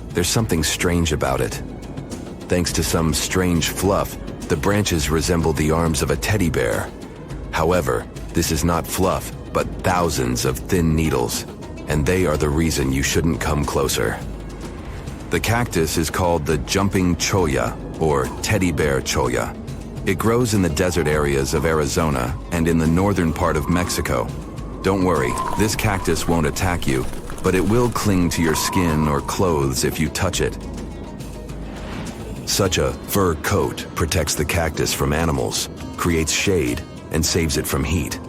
There's something strange about it. Thanks to some strange fluff, the branches resemble the arms of a teddy bear. However, this is not fluff, but thousands of thin needles, and they are the reason you shouldn't come closer. The cactus is called the jumping cholla, or teddy bear cholla. It grows in the desert areas of Arizona and in the northern part of Mexico. Don't worry, this cactus won't attack you, but it will cling to your skin or clothes if you touch it. Such a fur coat protects the cactus from animals, creates shade, and saves it from heat.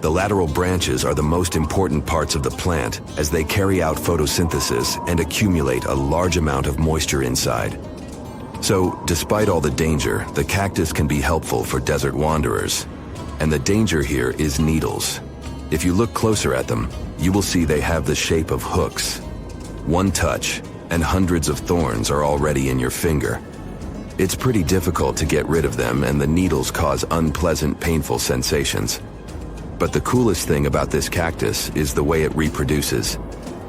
The lateral branches are the most important parts of the plant as they carry out photosynthesis and accumulate a large amount of moisture inside. So, despite all the danger, the cactus can be helpful for desert wanderers. And the danger here is needles. If you look closer at them, you will see they have the shape of hooks. One touch, and hundreds of thorns are already in your finger. It's pretty difficult to get rid of them, and the needles cause unpleasant, painful sensations. But the coolest thing about this cactus is the way it reproduces.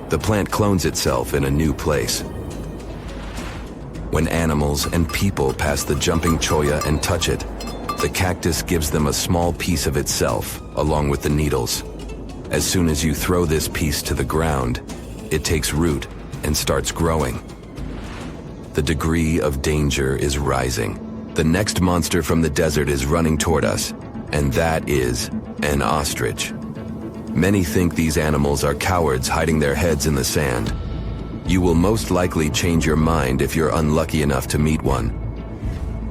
The plant clones itself in a new place. When animals and people pass the jumping cholla and touch it, the cactus gives them a small piece of itself, along with the needles. As soon as you throw this piece to the ground, it takes root and starts growing. The degree of danger is rising. The next monster from the desert is running toward us, and that is an ostrich. Many think these animals are cowards hiding their heads in the sand. You will most likely change your mind if you're unlucky enough to meet one.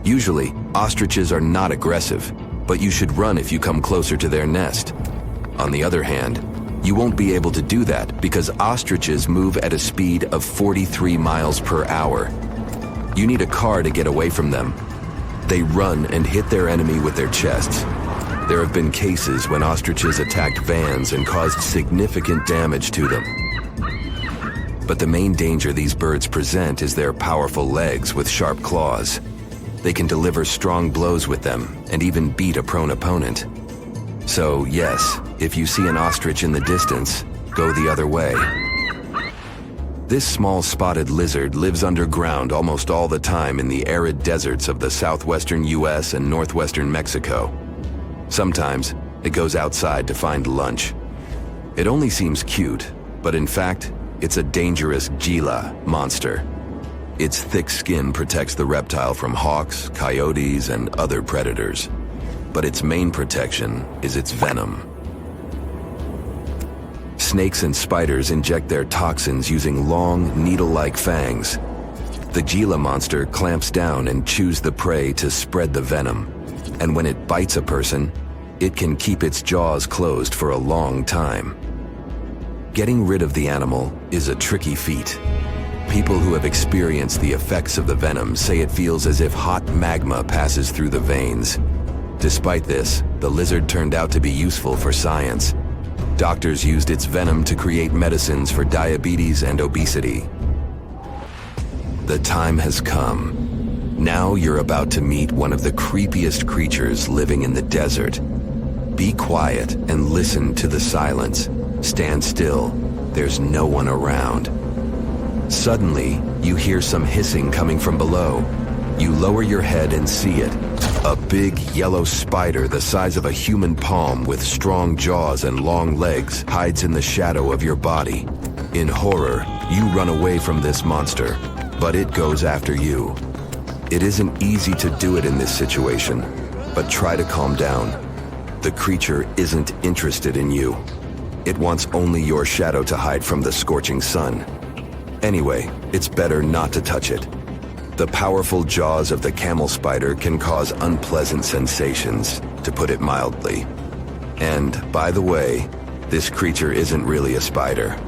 Usually, ostriches are not aggressive, but you should run if you come closer to their nest. On the other hand, you won't be able to do that because ostriches move at a speed of 43 miles per hour. You need a car to get away from them. They run and hit their enemy with their chests. There have been cases when ostriches attacked vans and caused significant damage to them. But the main danger these birds present is their powerful legs with sharp claws. They can deliver strong blows with them and even beat a prone opponent. So yes, if you see an ostrich in the distance, go the other way. This small spotted lizard lives underground almost all the time in the arid deserts of the southwestern US and northwestern Mexico. Sometimes it goes outside to find lunch. It only seems cute, but in fact, it's a dangerous Gila monster. Its thick skin protects the reptile from hawks, coyotes, and other predators. But its main protection is its venom. Snakes and spiders inject their toxins using long, needle-like fangs. The Gila monster clamps down and chews the prey to spread the venom. And when it bites a person, it can keep its jaws closed for a long time. Getting rid of the animal is a tricky feat. People who have experienced the effects of the venom say it feels as if hot magma passes through the veins. Despite this, the lizard turned out to be useful for science. Doctors used its venom to create medicines for diabetes and obesity. The time has come. Now you're about to meet one of the creepiest creatures living in the desert. Be quiet and listen to the silence. Stand still. There's no one around. Suddenly, you hear some hissing coming from below. You lower your head and see it. A big yellow spider the size of a human palm with strong jaws and long legs hides in the shadow of your body. In horror, you run away from this monster, but it goes after you. It isn't easy to do it in this situation, but try to calm down. The creature isn't interested in you. It wants only your shadow to hide from the scorching sun. Anyway, it's better not to touch it. The powerful jaws of the camel spider can cause unpleasant sensations, to put it mildly. And, by the way, this creature isn't really a spider.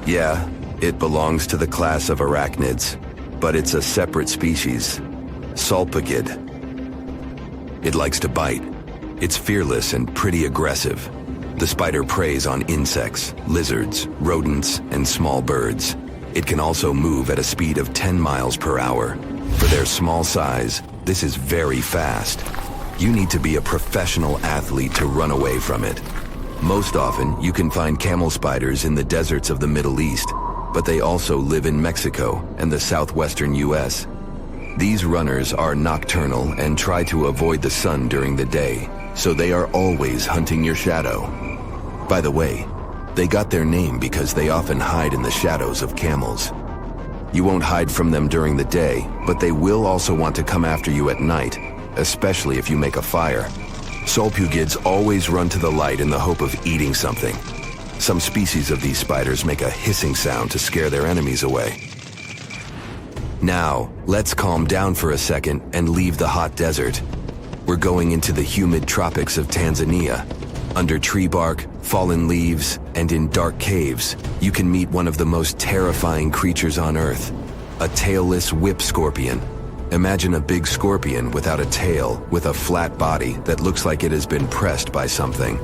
Yeah, it belongs to the class of arachnids, but it's a separate species, Sulpagid. It likes to bite. It's fearless and pretty aggressive. The spider preys on insects, lizards, rodents, and small birds. It can also move at a speed of 10 miles per hour. For their small size, this is very fast. You need to be a professional athlete to run away from it. Most often, you can find camel spiders in the deserts of the Middle East, but they also live in Mexico and the southwestern US. These runners are nocturnal and try to avoid the sun during the day, so they are always hunting your shadow. By the way, they got their name because they often hide in the shadows of camels. You won't hide from them during the day, but they will also want to come after you at night, especially if you make a fire. Sulpugids always run to the light in the hope of eating something. Some species of these spiders make a hissing sound to scare their enemies away. Now, let's calm down for a second and leave the hot desert. We're going into the humid tropics of Tanzania. Under tree bark, fallen leaves, and in dark caves, you can meet one of the most terrifying creatures on Earth, a tailless whip scorpion. Imagine a big scorpion without a tail, with a flat body that looks like it has been pressed by something.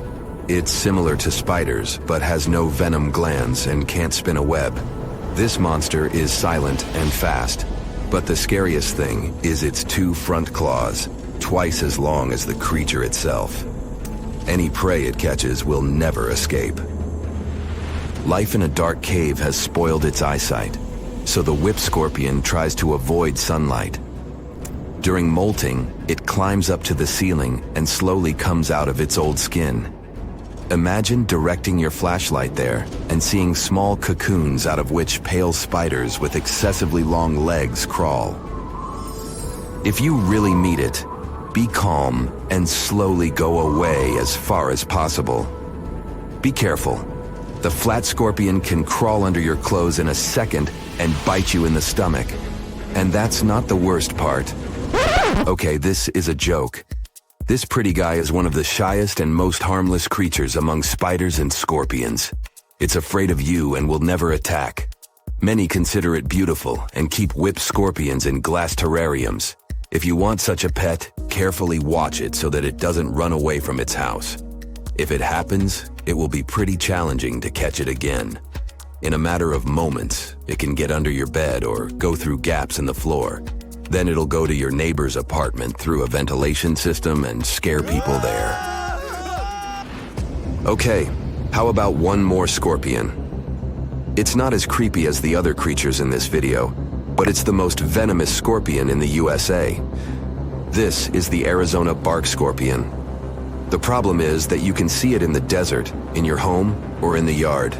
It's similar to spiders, but has no venom glands and can't spin a web. This monster is silent and fast, but the scariest thing is its 2 front claws, twice as long as the creature itself. Any prey it catches will never escape. Life in a dark cave has spoiled its eyesight, so the whip scorpion tries to avoid sunlight. During molting, it climbs up to the ceiling and slowly comes out of its old skin. Imagine directing your flashlight there and seeing small cocoons out of which pale spiders with excessively long legs crawl. If you really meet it, be calm and slowly go away as far as possible. Be careful. The flat scorpion can crawl under your clothes in a second and bite you in the stomach. And that's not the worst part. Okay, this is a joke. This pretty guy is one of the shyest and most harmless creatures among spiders and scorpions. It's afraid of you and will never attack. Many consider it beautiful and keep whip scorpions in glass terrariums. If you want such a pet, carefully watch it so that it doesn't run away from its house. If it happens, it will be pretty challenging to catch it again. In a matter of moments, it can get under your bed or go through gaps in the floor. Then it'll go to your neighbor's apartment through a ventilation system and scare people there. Okay, how about one more scorpion? It's not as creepy as the other creatures in this video, but it's the most venomous scorpion in the USA. This is the Arizona bark scorpion. The problem is that you can see it in the desert, in your home, or in the yard.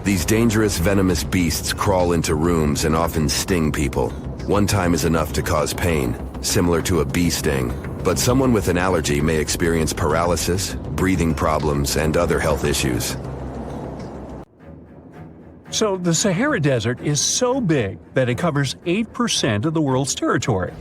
These dangerous venomous beasts crawl into rooms and often sting people. One time is enough to cause pain, similar to a bee sting, but someone with an allergy may experience paralysis, breathing problems, and other health issues. So the Sahara Desert is so big that it covers 8% of the world's territory.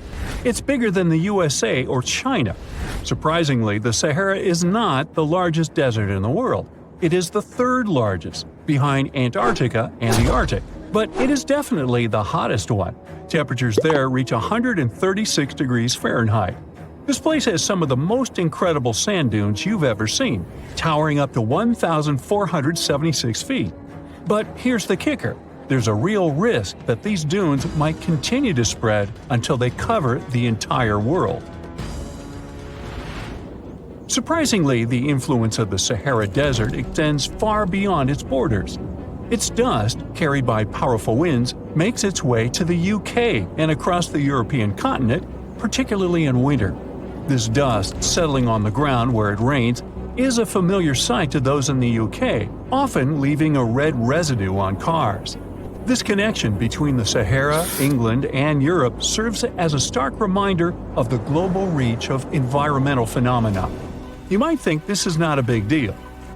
It's bigger than the USA or China. Surprisingly, the Sahara is not the largest desert in the world. It is the third largest, behind Antarctica and the Arctic. But it is definitely the hottest one. Temperatures there reach 136 degrees Fahrenheit. This place has some of the most incredible sand dunes you've ever seen, towering up to 1,476 feet. But here's the kicker. There's a real risk that these dunes might continue to spread until they cover the entire world. Surprisingly, the influence of the Sahara Desert extends far beyond its borders. Its dust, carried by powerful winds, makes its way to the UK and across the European continent, particularly in winter. This dust settling on the ground where it rains is a familiar sight to those in the UK, often leaving a red residue on cars. This connection between the Sahara, England, and Europe serves as a stark reminder of the global reach of environmental phenomena. You might think this is not a big deal,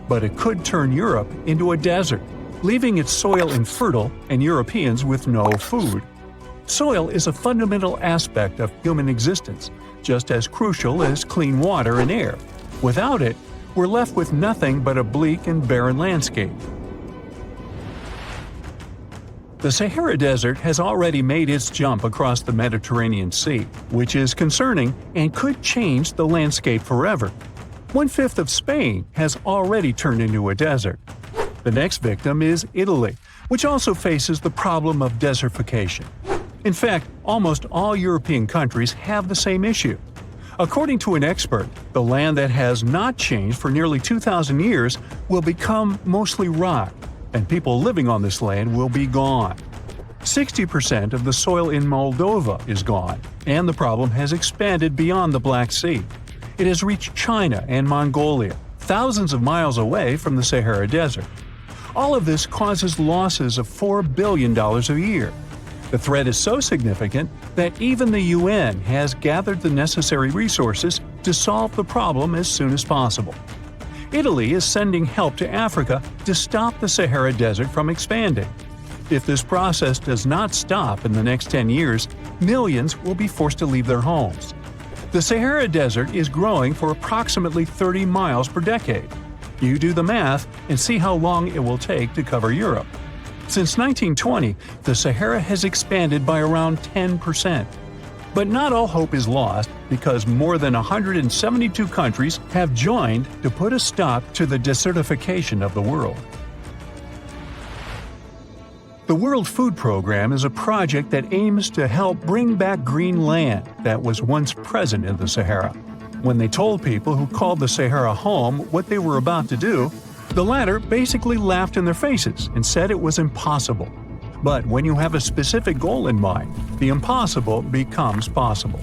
but it could turn Europe into a desert, leaving its soil infertile and Europeans with no food. Soil is a fundamental aspect of human existence, just as crucial as clean water and air. Without it, we're left with nothing but a bleak and barren landscape. The Sahara Desert has already made its jump across the Mediterranean Sea, which is concerning and could change the landscape forever. 1/5 of Spain has already turned into a desert. The next victim is Italy, which also faces the problem of desertification. In fact, almost all European countries have the same issue. According to an expert, the land that has not changed for nearly 2,000 years will become mostly rock, and people living on this land will be gone. 60% of the soil in Moldova is gone, and the problem has expanded beyond the Black Sea. It has reached China and Mongolia, thousands of miles away from the Sahara Desert. All of this causes losses of $4 billion a year. The threat is so significant that even the UN has gathered the necessary resources to solve the problem as soon as possible. Italy is sending help to Africa to stop the Sahara Desert from expanding. If this process does not stop in the next 10 years, millions will be forced to leave their homes. The Sahara Desert is growing for approximately 30 miles per decade. You do the math and see how long it will take to cover Europe. Since 1920, the Sahara has expanded by around 10%. But not all hope is lost because more than 172 countries have joined to put a stop to the desertification of the world. The World Food Program is a project that aims to help bring back green land that was once present in the Sahara. When they told people who called the Sahara home what they were about to do, the latter basically laughed in their faces and said it was impossible. But when you have a specific goal in mind, the impossible becomes possible.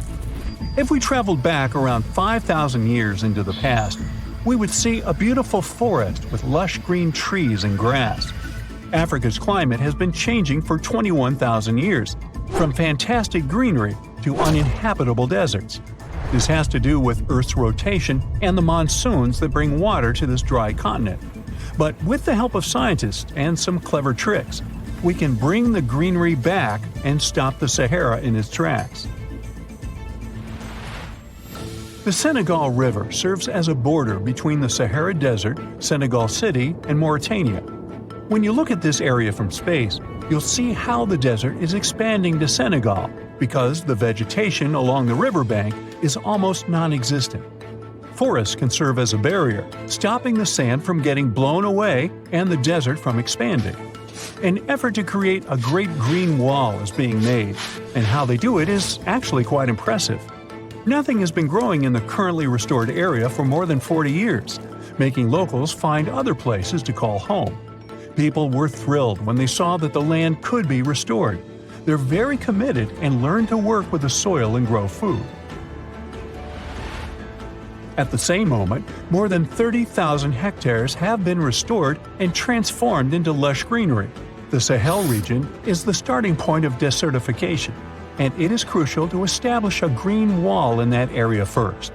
If we traveled back around 5,000 years into the past, we would see a beautiful forest with lush green trees and grass. Africa's climate has been changing for 21,000 years, from fantastic greenery to uninhabitable deserts. This has to do with Earth's rotation and the monsoons that bring water to this dry continent. But with the help of scientists and some clever tricks, we can bring the greenery back and stop the Sahara in its tracks. The Senegal River serves as a border between the Sahara Desert, Senegal City, and Mauritania. When you look at this area from space, you'll see how the desert is expanding to Senegal because the vegetation along the riverbank is almost non-existent. Forests can serve as a barrier, stopping the sand from getting blown away and the desert from expanding. An effort to create a great green wall is being made, and how they do it is actually quite impressive. Nothing has been growing in the currently restored area for more than 40 years, making locals find other places to call home. People were thrilled when they saw that the land could be restored. They're very committed and learn to work with the soil and grow food. At the same moment, more than 30,000 hectares have been restored and transformed into lush greenery. The Sahel region is the starting point of desertification, and it is crucial to establish a green wall in that area first.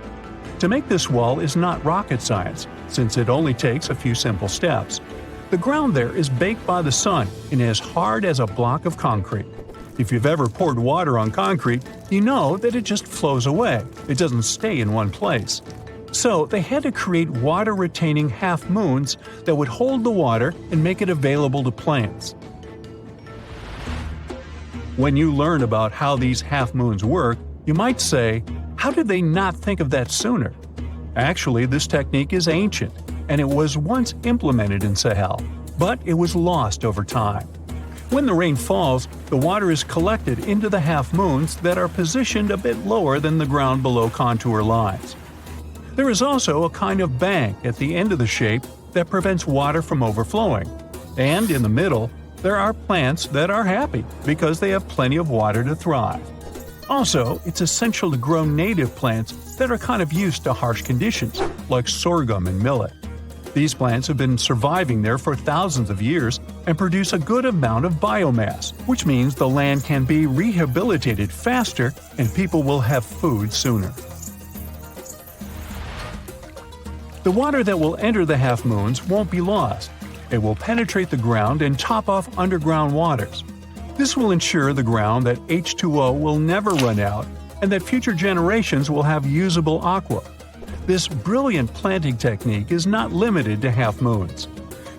To make this wall is not rocket science, since it only takes a few simple steps. The ground there is baked by the sun and as hard as a block of concrete. If you've ever poured water on concrete, you know that it just flows away. It doesn't stay in one place. So they had to create water-retaining half-moons that would hold the water and make it available to plants. When you learn about how these half-moons work, you might say, how did they not think of that sooner? Actually, this technique is ancient, and it was once implemented in Sahel, but it was lost over time. When the rain falls, the water is collected into the half-moons that are positioned a bit lower than the ground below contour lines. There is also a kind of bank at the end of the shape that prevents water from overflowing, and in the middle, there are plants that are happy because they have plenty of water to thrive. Also, it's essential to grow native plants that are kind of used to harsh conditions, like sorghum and millet. These plants have been surviving there for thousands of years and produce a good amount of biomass, which means the land can be rehabilitated faster and people will have food sooner. The water that will enter the half-moons won't be lost. It will penetrate the ground and top off underground waters. This will ensure the ground that H2O will never run out and that future generations will have usable aqua. This brilliant planting technique is not limited to half-moons.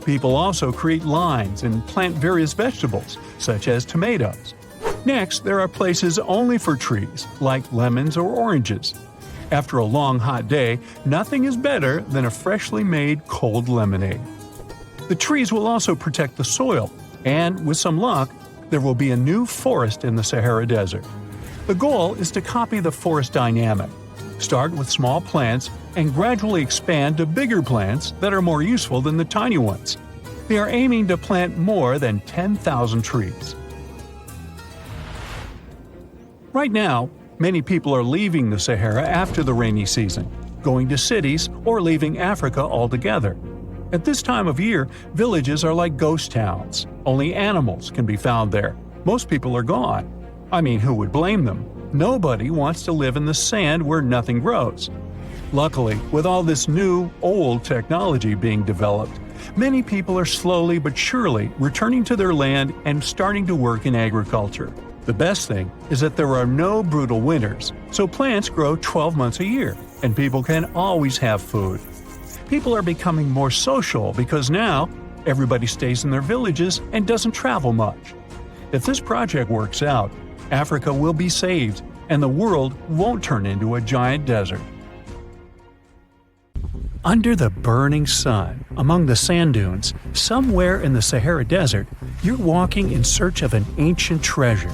People also create lines and plant various vegetables, such as tomatoes. Next, there are places only for trees, like lemons or oranges. After a long hot day, nothing is better than a freshly made cold lemonade. The trees will also protect the soil, and with some luck, there will be a new forest in the Sahara Desert. The goal is to copy the forest dynamic. Start with small plants and gradually expand to bigger plants that are more useful than the tiny ones. They are aiming to plant more than 10,000 trees. Right now, many people are leaving the Sahara after the rainy season, going to cities or leaving Africa altogether. At this time of year, villages are like ghost towns. Only animals can be found there. Most people are gone. I mean, who would blame them? Nobody wants to live in the sand where nothing grows. Luckily, with all this new, old technology being developed, many people are slowly but surely returning to their land and starting to work in agriculture. The best thing is that there are no brutal winters, so plants grow 12 months a year, and people can always have food. People are becoming more social because now everybody stays in their villages and doesn't travel much. If this project works out, Africa will be saved, and the world won't turn into a giant desert. Under the burning sun, among the sand dunes, somewhere in the Sahara Desert, you're walking in search of an ancient treasure.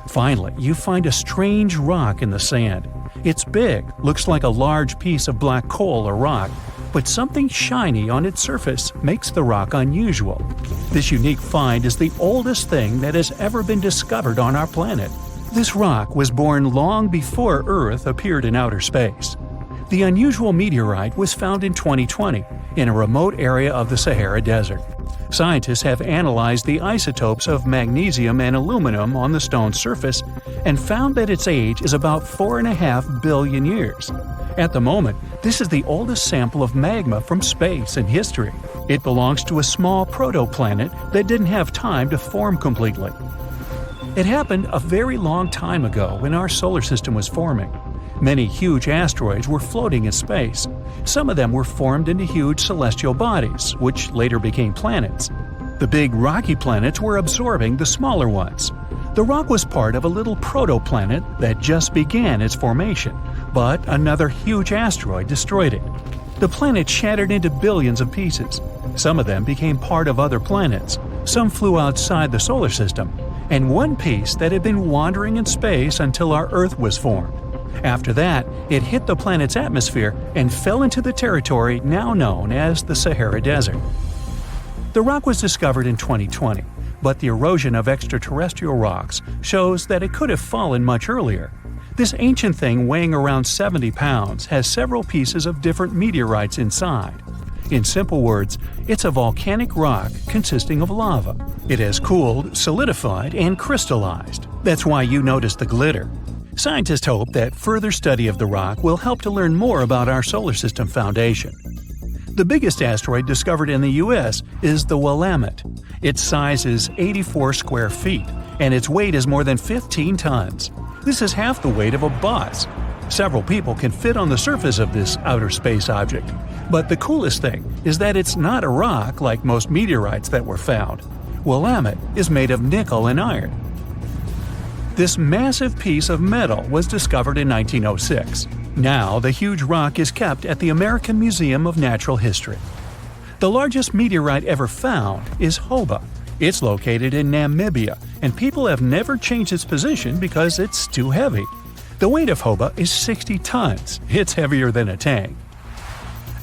Finally, you find a strange rock in the sand. It's big, looks like a large piece of black coal or rock, but something shiny on its surface makes the rock unusual. This unique find is the oldest thing that has ever been discovered on our planet. This rock was born long before Earth appeared in outer space. The unusual meteorite was found in 2020 in a remote area of the Sahara Desert. Scientists have analyzed the isotopes of magnesium and aluminum on the stone's surface and found that its age is about 4.5 billion years. At the moment, this is the oldest sample of magma from space in history. It belongs to a small protoplanet that didn't have time to form completely. It happened a very long time ago when our solar system was forming. Many huge asteroids were floating in space. Some of them were formed into huge celestial bodies, which later became planets. The big rocky planets were absorbing the smaller ones. The rock was part of a little protoplanet that just began its formation, but another huge asteroid destroyed it. The planet shattered into billions of pieces. Some of them became part of other planets, some flew outside the solar system, and one piece that had been wandering in space until our Earth was formed. After that, it hit the planet's atmosphere and fell into the territory now known as the Sahara Desert. The rock was discovered in 2020, but the erosion of extraterrestrial rocks shows that it could have fallen much earlier. This ancient thing weighing around 70 pounds has several pieces of different meteorites inside. In simple words, it's a volcanic rock consisting of lava. It has cooled, solidified, and crystallized. That's why you notice the glitter. Scientists hope that further study of the rock will help to learn more about our solar system foundation. The biggest asteroid discovered in the U.S. is the Willamette. Its size is 84 square feet, and its weight is more than 15 tons. This is half the weight of a bus. Several people can fit on the surface of this outer space object. But the coolest thing is that it's not a rock like most meteorites that were found. Willamette is made of nickel and iron. This massive piece of metal was discovered in 1906. Now, the huge rock is kept at the American Museum of Natural History. The largest meteorite ever found is Hoba. It's located in Namibia, and people have never changed its position because it's too heavy. The weight of Hoba is 60 tons. It's heavier than a tank.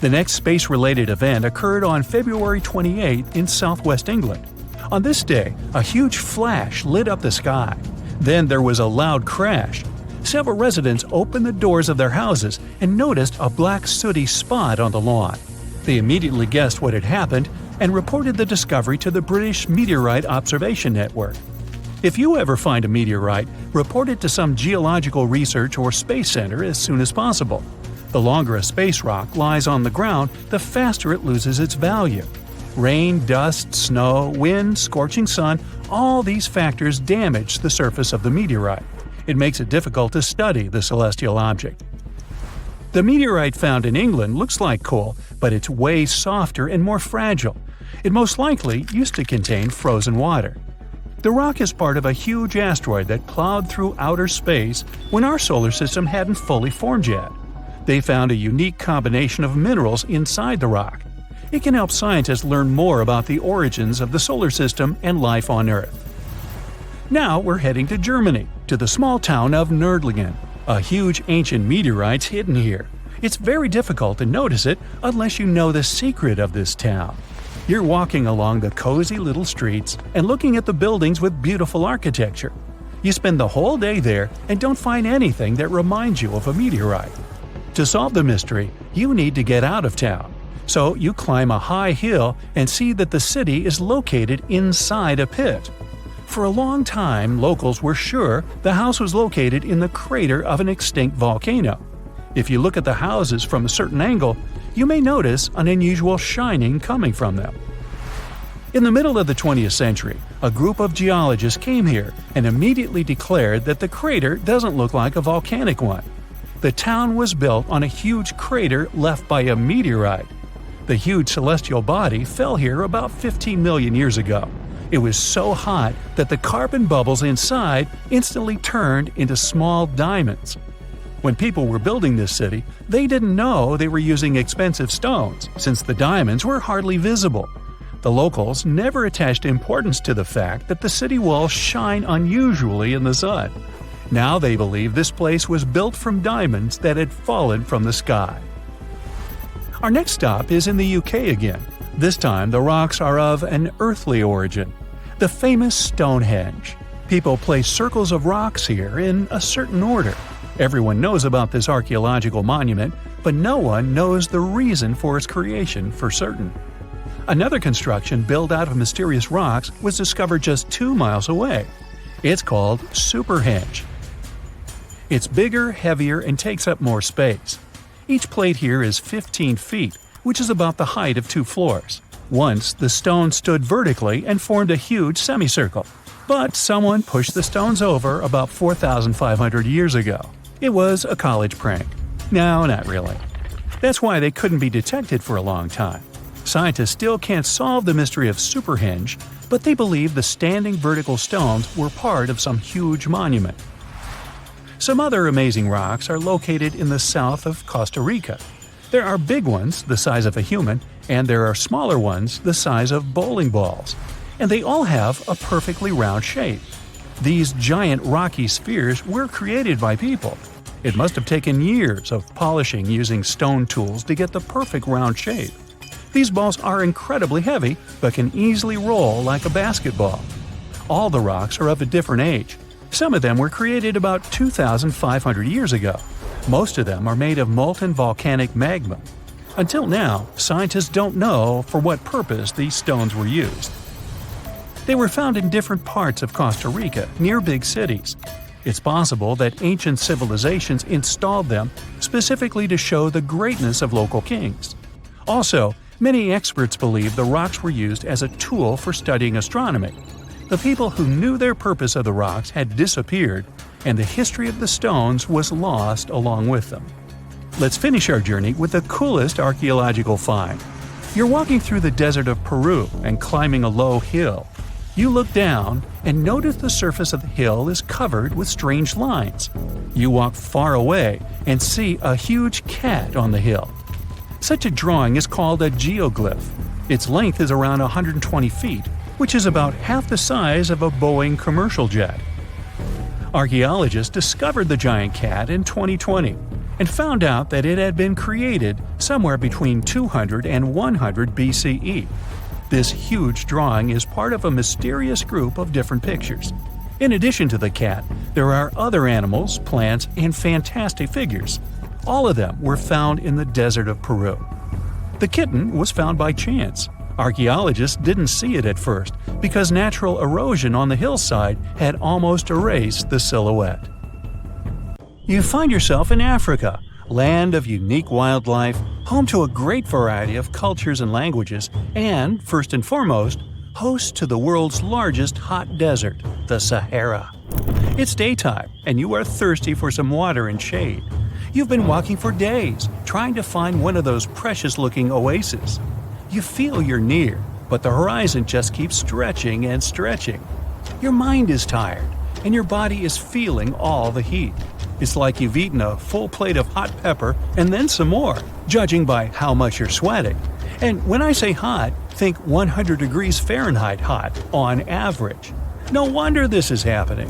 The next space-related event occurred on February 28 in southwest England. On this day, a huge flash lit up the sky. Then there was a loud crash. Several residents opened the doors of their houses and noticed a black sooty spot on the lawn. They immediately guessed what had happened and reported the discovery to the British Meteorite Observation Network. If you ever find a meteorite, report it to some geological research or space center as soon as possible. The longer a space rock lies on the ground, the faster it loses its value. Rain, dust, snow, wind, scorching sun, all these factors damage the surface of the meteorite. It makes it difficult to study the celestial object. The meteorite found in England looks like coal, but it's way softer and more fragile. It most likely used to contain frozen water. The rock is part of a huge asteroid that plowed through outer space when our solar system hadn't fully formed yet. They found a unique combination of minerals inside the rock. It can help scientists learn more about the origins of the solar system and life on Earth. Now we're heading to Germany, to the small town of Nördlingen. A huge ancient meteorite's hidden here. It's very difficult to notice it unless you know the secret of this town. You're walking along the cozy little streets and looking at the buildings with beautiful architecture. You spend the whole day there and don't find anything that reminds you of a meteorite. To solve the mystery, you need to get out of town. So you climb a high hill and see that the city is located inside a pit. For a long time, locals were sure the house was located in the crater of an extinct volcano. If you look at the houses from a certain angle, you may notice an unusual shining coming from them. In the middle of the 20th century, a group of geologists came here and immediately declared that the crater doesn't look like a volcanic one. The town was built on a huge crater left by a meteorite. The huge celestial body fell here about 15 million years ago. It was so hot that the carbon bubbles inside instantly turned into small diamonds. When people were building this city, they didn't know they were using expensive stones, since the diamonds were hardly visible. The locals never attached importance to the fact that the city walls shine unusually in the sun. Now they believe this place was built from diamonds that had fallen from the sky. Our next stop is in the UK again. This time the rocks are of an earthly origin. The famous Stonehenge. People place circles of rocks here in a certain order. Everyone knows about this archaeological monument, but no one knows the reason for its creation for certain. Another construction built out of mysterious rocks was discovered just 2 miles away. It's called Superhenge. It's bigger, heavier, and takes up more space. Each plate here is 15 feet, which is about the height of 2 floors. Once, the stone stood vertically and formed a huge semicircle, but someone pushed the stones over about 4,500 years ago. It was a college prank. No, not really. That's why they couldn't be detected for a long time. Scientists still can't solve the mystery of Superhenge, but they believe the standing vertical stones were part of some huge monument. Some other amazing rocks are located in the south of Costa Rica. There are big ones, the size of a human, and there are smaller ones, the size of bowling balls. And they all have a perfectly round shape. These giant rocky spheres were created by people. It must have taken years of polishing using stone tools to get the perfect round shape. These balls are incredibly heavy, but can easily roll like a basketball. All the rocks are of a different age. Some of them were created about 2,500 years ago. Most of them are made of molten volcanic magma. Until now, scientists don't know for what purpose these stones were used. They were found in different parts of Costa Rica, near big cities. It's possible that ancient civilizations installed them specifically to show the greatness of local kings. Also, many experts believe the rocks were used as a tool for studying astronomy. The people who knew their purpose of the rocks had disappeared, and the history of the stones was lost along with them. Let's finish our journey with the coolest archaeological find. You're walking through the desert of Peru and climbing a low hill. You look down and notice the surface of the hill is covered with strange lines. You walk far away and see a huge cat on the hill. Such a drawing is called a geoglyph. Its length is around 120 feet, which is about half the size of a Boeing commercial jet. Archaeologists discovered the giant cat in 2020 and found out that it had been created somewhere between 200 and 100 BCE. This huge drawing is part of a mysterious group of different pictures. In addition to the cat, there are other animals, plants, and fantastic figures. All of them were found in the desert of Peru. The kitten was found by chance. Archaeologists didn't see it at first because natural erosion on the hillside had almost erased the silhouette. You find yourself in Africa, land of unique wildlife, home to a great variety of cultures and languages, and, first and foremost, host to the world's largest hot desert, the Sahara. It's daytime, and you are thirsty for some water and shade. You've been walking for days, trying to find one of those precious-looking oases. You feel you're near, but the horizon just keeps stretching and stretching. Your mind is tired, and your body is feeling all the heat. It's like you've eaten a full plate of hot pepper and then some more, judging by how much you're sweating. And when I say hot, think 100 degrees Fahrenheit hot, on average. No wonder this is happening.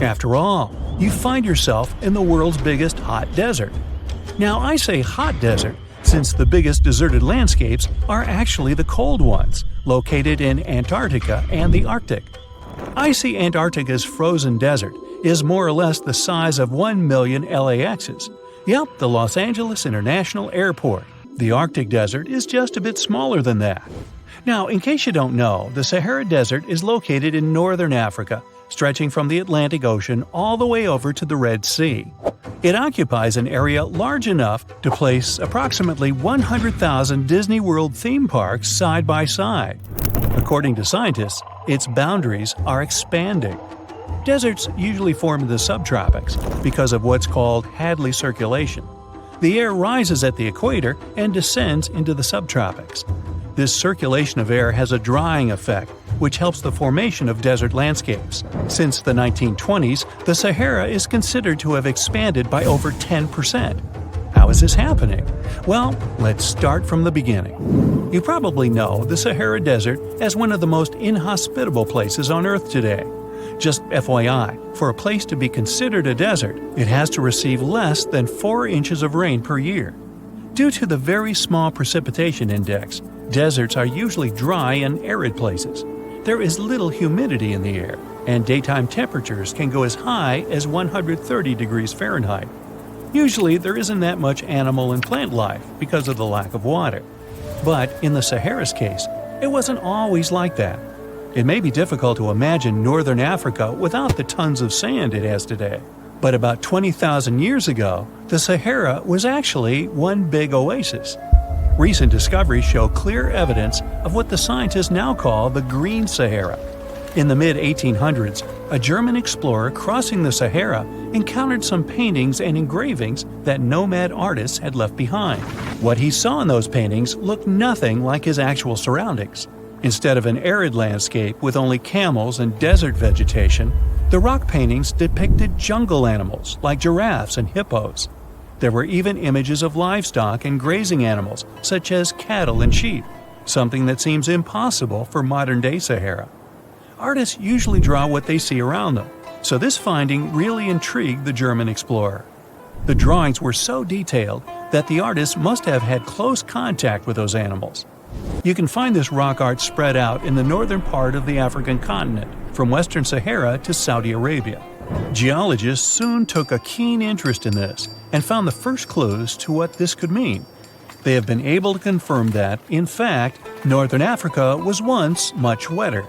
After all, you find yourself in the world's biggest hot desert. Now I say hot desert since the biggest deserted landscapes are actually the cold ones, located in Antarctica and the Arctic. I see Antarctica's frozen desert is more or less the size of 1 million LAXs. Yep, the Los Angeles International Airport. The Arctic desert is just a bit smaller than that. Now, in case you don't know, the Sahara Desert is located in northern Africa, stretching from the Atlantic Ocean all the way over to the Red Sea. It occupies an area large enough to place approximately 100,000 Disney World theme parks side by side. According to scientists, its boundaries are expanding. Deserts usually form in the subtropics because of what's called Hadley circulation. The air rises at the equator and descends into the subtropics. This circulation of air has a drying effect, which helps the formation of desert landscapes. Since the 1920s, the Sahara is considered to have expanded by over 10%. How is this happening? Well, let's start from the beginning. You probably know the Sahara Desert as one of the most inhospitable places on Earth today. Just FYI, for a place to be considered a desert, it has to receive less than 4 inches of rain per year. Due to the very small precipitation index, deserts are usually dry and arid places. There is little humidity in the air, and daytime temperatures can go as high as 130 degrees Fahrenheit. Usually, there isn't that much animal and plant life because of the lack of water. But in the Sahara's case, it wasn't always like that. It may be difficult to imagine northern Africa without the tons of sand it has today. But about 20,000 years ago, the Sahara was actually one big oasis. Recent discoveries show clear evidence of what the scientists now call the Green Sahara. In the mid-1800s, a German explorer crossing the Sahara encountered some paintings and engravings that nomad artists had left behind. What he saw in those paintings looked nothing like his actual surroundings. Instead of an arid landscape with only camels and desert vegetation, the rock paintings depicted jungle animals like giraffes and hippos. There were even images of livestock and grazing animals such as cattle and sheep, something that seems impossible for modern-day Sahara. Artists usually draw what they see around them, so this finding really intrigued the German explorer. The drawings were so detailed that the artist must have had close contact with those animals. You can find this rock art spread out in the northern part of the African continent, from western Sahara to Saudi Arabia. Geologists soon took a keen interest in this and found the first clues to what this could mean. They have been able to confirm that, in fact, northern Africa was once much wetter.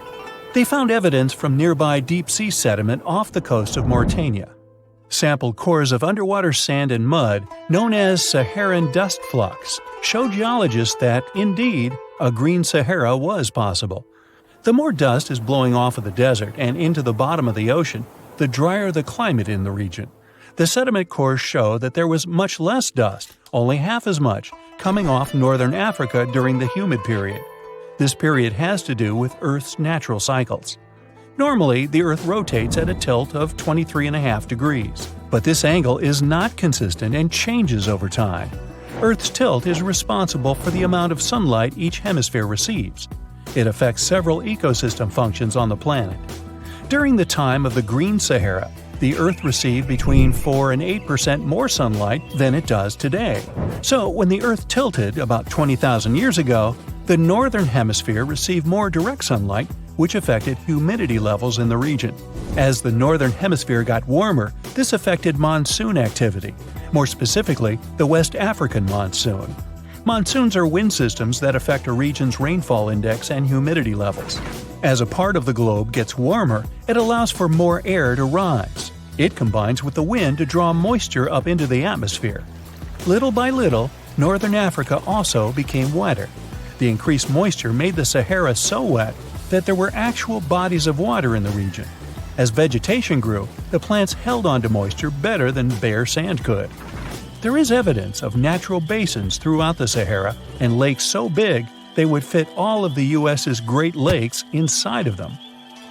They found evidence from nearby deep-sea sediment off the coast of Mauritania. Sampled cores of underwater sand and mud, known as Saharan dust flux, show geologists that, indeed, a green Sahara was possible. The more dust is blowing off of the desert and into the bottom of the ocean, the drier the climate in the region. The sediment cores show that there was much less dust, only half as much, coming off northern Africa during the humid period. This period has to do with Earth's natural cycles. Normally, the Earth rotates at a tilt of 23.5 degrees, but this angle is not consistent and changes over time. Earth's tilt is responsible for the amount of sunlight each hemisphere receives. It affects several ecosystem functions on the planet. During the time of the Green Sahara, the Earth received between 4 and 8% more sunlight than it does today. So, when the Earth tilted about 20,000 years ago, the northern hemisphere received more direct sunlight, which affected humidity levels in the region. As the northern hemisphere got warmer, this affected monsoon activity, more specifically, the West African monsoon. Monsoons are wind systems that affect a region's rainfall index and humidity levels. As a part of the globe gets warmer, it allows for more air to rise. It combines with the wind to draw moisture up into the atmosphere. Little by little, northern Africa also became wetter. The increased moisture made the Sahara so wet that there were actual bodies of water in the region. As vegetation grew, the plants held onto moisture better than bare sand could. There is evidence of natural basins throughout the Sahara and lakes so big they would fit all of the U.S.'s Great Lakes inside of them.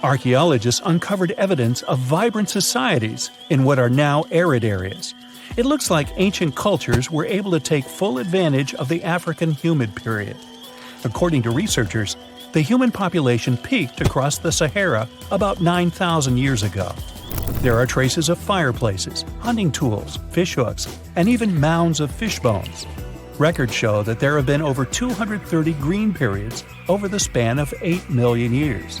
Archaeologists uncovered evidence of vibrant societies in what are now arid areas. It looks like ancient cultures were able to take full advantage of the African humid period. According to researchers, the human population peaked across the Sahara about 9,000 years ago. There are traces of fireplaces, hunting tools, fishhooks, and even mounds of fish bones. Records show that there have been over 230 green periods over the span of 8 million years.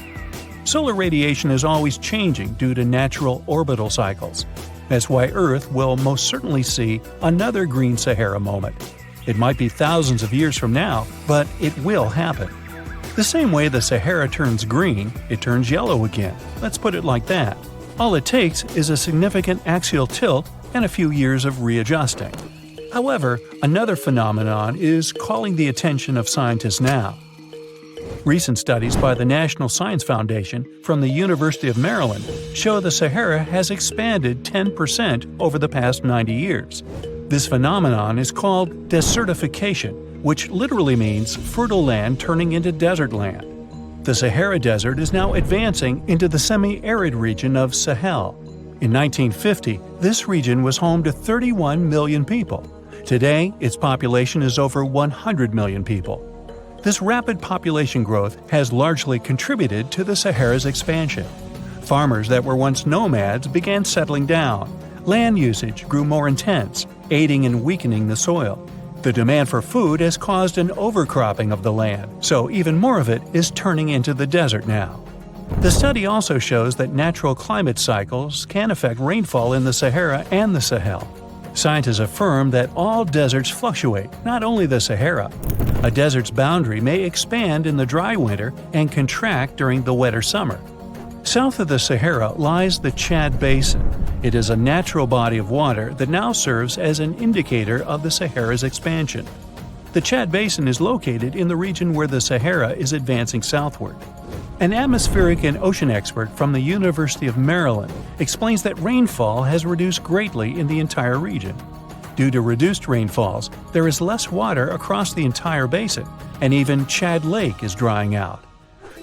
Solar radiation is always changing due to natural orbital cycles. That's why Earth will most certainly see another green Sahara moment. It might be thousands of years from now, but it will happen. The same way the Sahara turns green, it turns yellow again. Let's put it like that. All it takes is a significant axial tilt and a few years of readjusting. However, another phenomenon is calling the attention of scientists now. Recent studies by the National Science Foundation from the University of Maryland show the Sahara has expanded 10% over the past 90 years. This phenomenon is called desertification, which literally means fertile land turning into desert land. The Sahara Desert is now advancing into the semi-arid region of Sahel. In 1950, this region was home to 31 million people. Today, its population is over 100 million people. This rapid population growth has largely contributed to the Sahara's expansion. Farmers that were once nomads began settling down. Land usage grew more intense, aiding in weakening the soil. The demand for food has caused an overcropping of the land, so even more of it is turning into the desert now. The study also shows that natural climate cycles can affect rainfall in the Sahara and the Sahel. Scientists affirm that all deserts fluctuate, not only the Sahara. A desert's boundary may expand in the dry winter and contract during the wetter summer. South of the Sahara lies the Chad Basin. It is a natural body of water that now serves as an indicator of the Sahara's expansion. The Chad Basin is located in the region where the Sahara is advancing southward. An atmospheric and ocean expert from the University of Maryland explains that rainfall has reduced greatly in the entire region. Due to reduced rainfalls, there is less water across the entire basin, and even Chad Lake is drying out.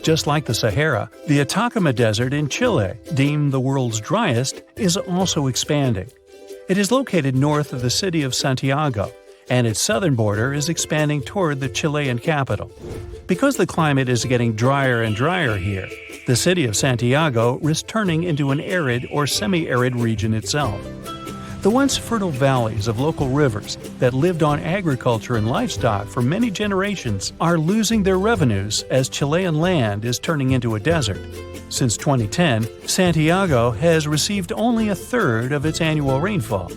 Just like the Sahara, the Atacama Desert in Chile, deemed the world's driest, is also expanding. It is located north of the city of Santiago, and its southern border is expanding toward the Chilean capital. Because the climate is getting drier and drier here, the city of Santiago risks turning into an arid or semi-arid region itself. The once fertile valleys of local rivers that lived on agriculture and livestock for many generations are losing their revenues as Chilean land is turning into a desert. Since 2010, Santiago has received only a third of its annual rainfall.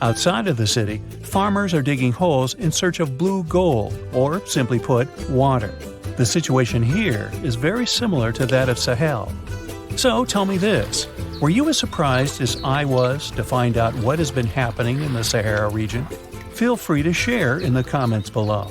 Outside of the city, farmers are digging holes in search of blue gold, or simply put, water. The situation here is very similar to that of Sahel. So tell me this, were you as surprised as I was to find out what has been happening in the Sahara region? Feel free to share in the comments below.